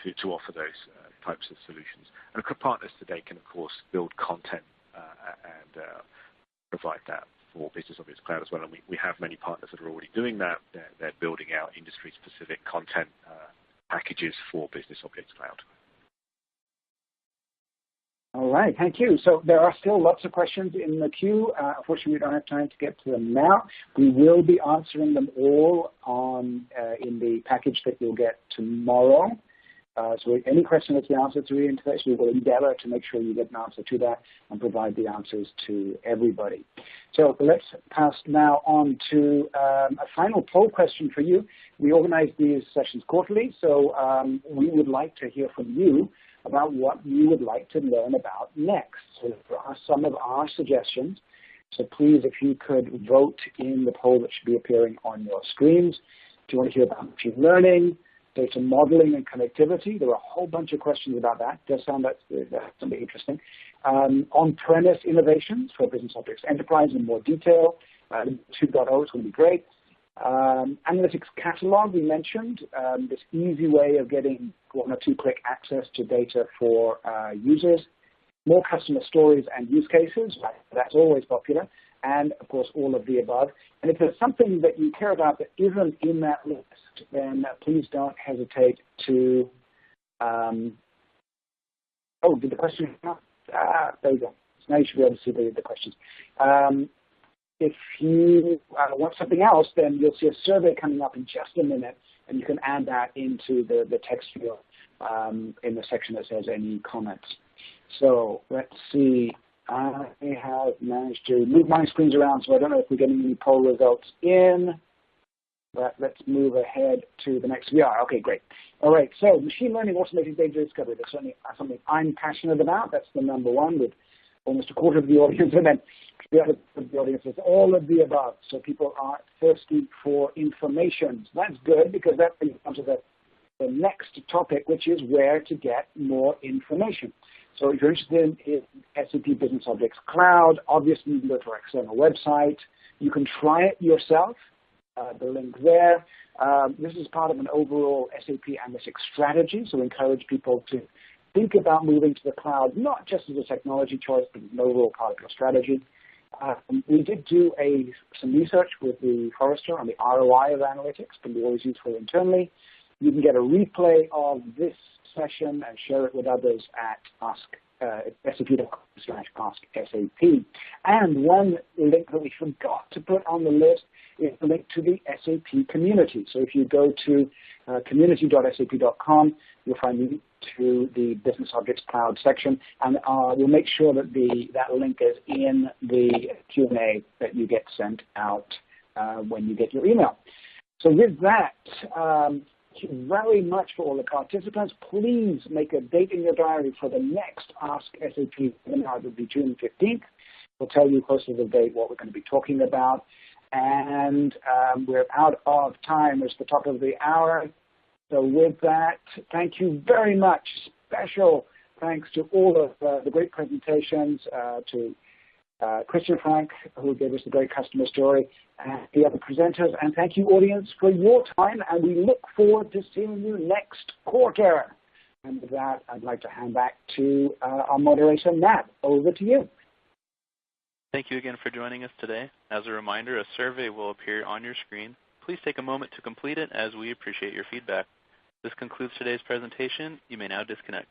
to offer those types of solutions. And our partners today can, of course, build content and provide that for Business Objects Cloud as well. And we have many partners that are already doing that. They're building out industry-specific content packages for Business Objects Cloud. All right, thank you. So there are still lots of questions in the queue. Unfortunately, we don't have time to get to them now. We will be answering them all in the package that you'll get tomorrow. So any question that's been answered through the interface, we will endeavor to make sure you get an answer to that and provide the answers to everybody. So let's pass now on to a final poll question for you. We organize these sessions quarterly, so we would like to hear from you about what you would like to learn about next. So there are some of our suggestions. So please, if you could vote in the poll that should be appearing on your screens. Do you want to hear about machine learning, data modeling and connectivity? There are a whole bunch of questions about that. It does sound that's something interesting. On-premise innovations for Business Objects Enterprise in more detail. 2.0 is going to be great. Analytics catalog, we mentioned, this easy way of getting one or two-click access to data for users. More customer stories and use cases, right? That's always popular. And, of course, all of the above. And if there's something that you care about that isn't in that list, then please don't hesitate to did the question come up? There you go. So now you should be able to see the questions. If you want something else, then you'll see a survey coming up in just a minute, and you can add that into the text field in the section that says any comments. So let's see. I have managed to move my screens around, so I don't know if we're getting any poll results in. But let's move ahead to the next. We are. Okay, great. All right, so machine learning, automated data discovery. That's certainly something I'm passionate about. That's the number one, with almost a quarter of the audience. And then the other of the audience is all of the above. So people are thirsty for information. So that's good, because that brings us to the next topic, which is where to get more information. So if you're interested in SAP Business Objects Cloud, obviously you can go to our external website. You can try it yourself. The link there. This is part of an overall SAP analytics strategy, so we encourage people to think about moving to the cloud, not just as a technology choice, but as an overall part of your strategy. We did do some research with the Forrester on the ROI of analytics, can be always useful internally. You can get a replay of this session and share it with others at sap.com/AskSAP. And one link that we forgot to put on the list is the link to the SAP community. So if you go to community.sap.com, you'll find the link to the Business Objects Cloud section, and we'll make sure that that link is in the Q&A that you get sent out when you get your email. So with that, thank you very much for all the participants. Please make a date in your diary for the next Ask SAP webinar. It will be June 15th. We'll tell you closer to the date what we're going to be talking about. And we're out of time. It's the top of the hour. So with that, thank you very much. Special thanks to all of the great presentations, to Christian Frank, who gave us the great customer story, and the other presenters. And thank you, audience, for your time. And we look forward to seeing you next quarter. And with that, I'd like to hand back to our moderator, Matt. Over to you. Thank you again for joining us today. As a reminder, a survey will appear on your screen. Please take a moment to complete it, as we appreciate your feedback. This concludes today's presentation. You may now disconnect.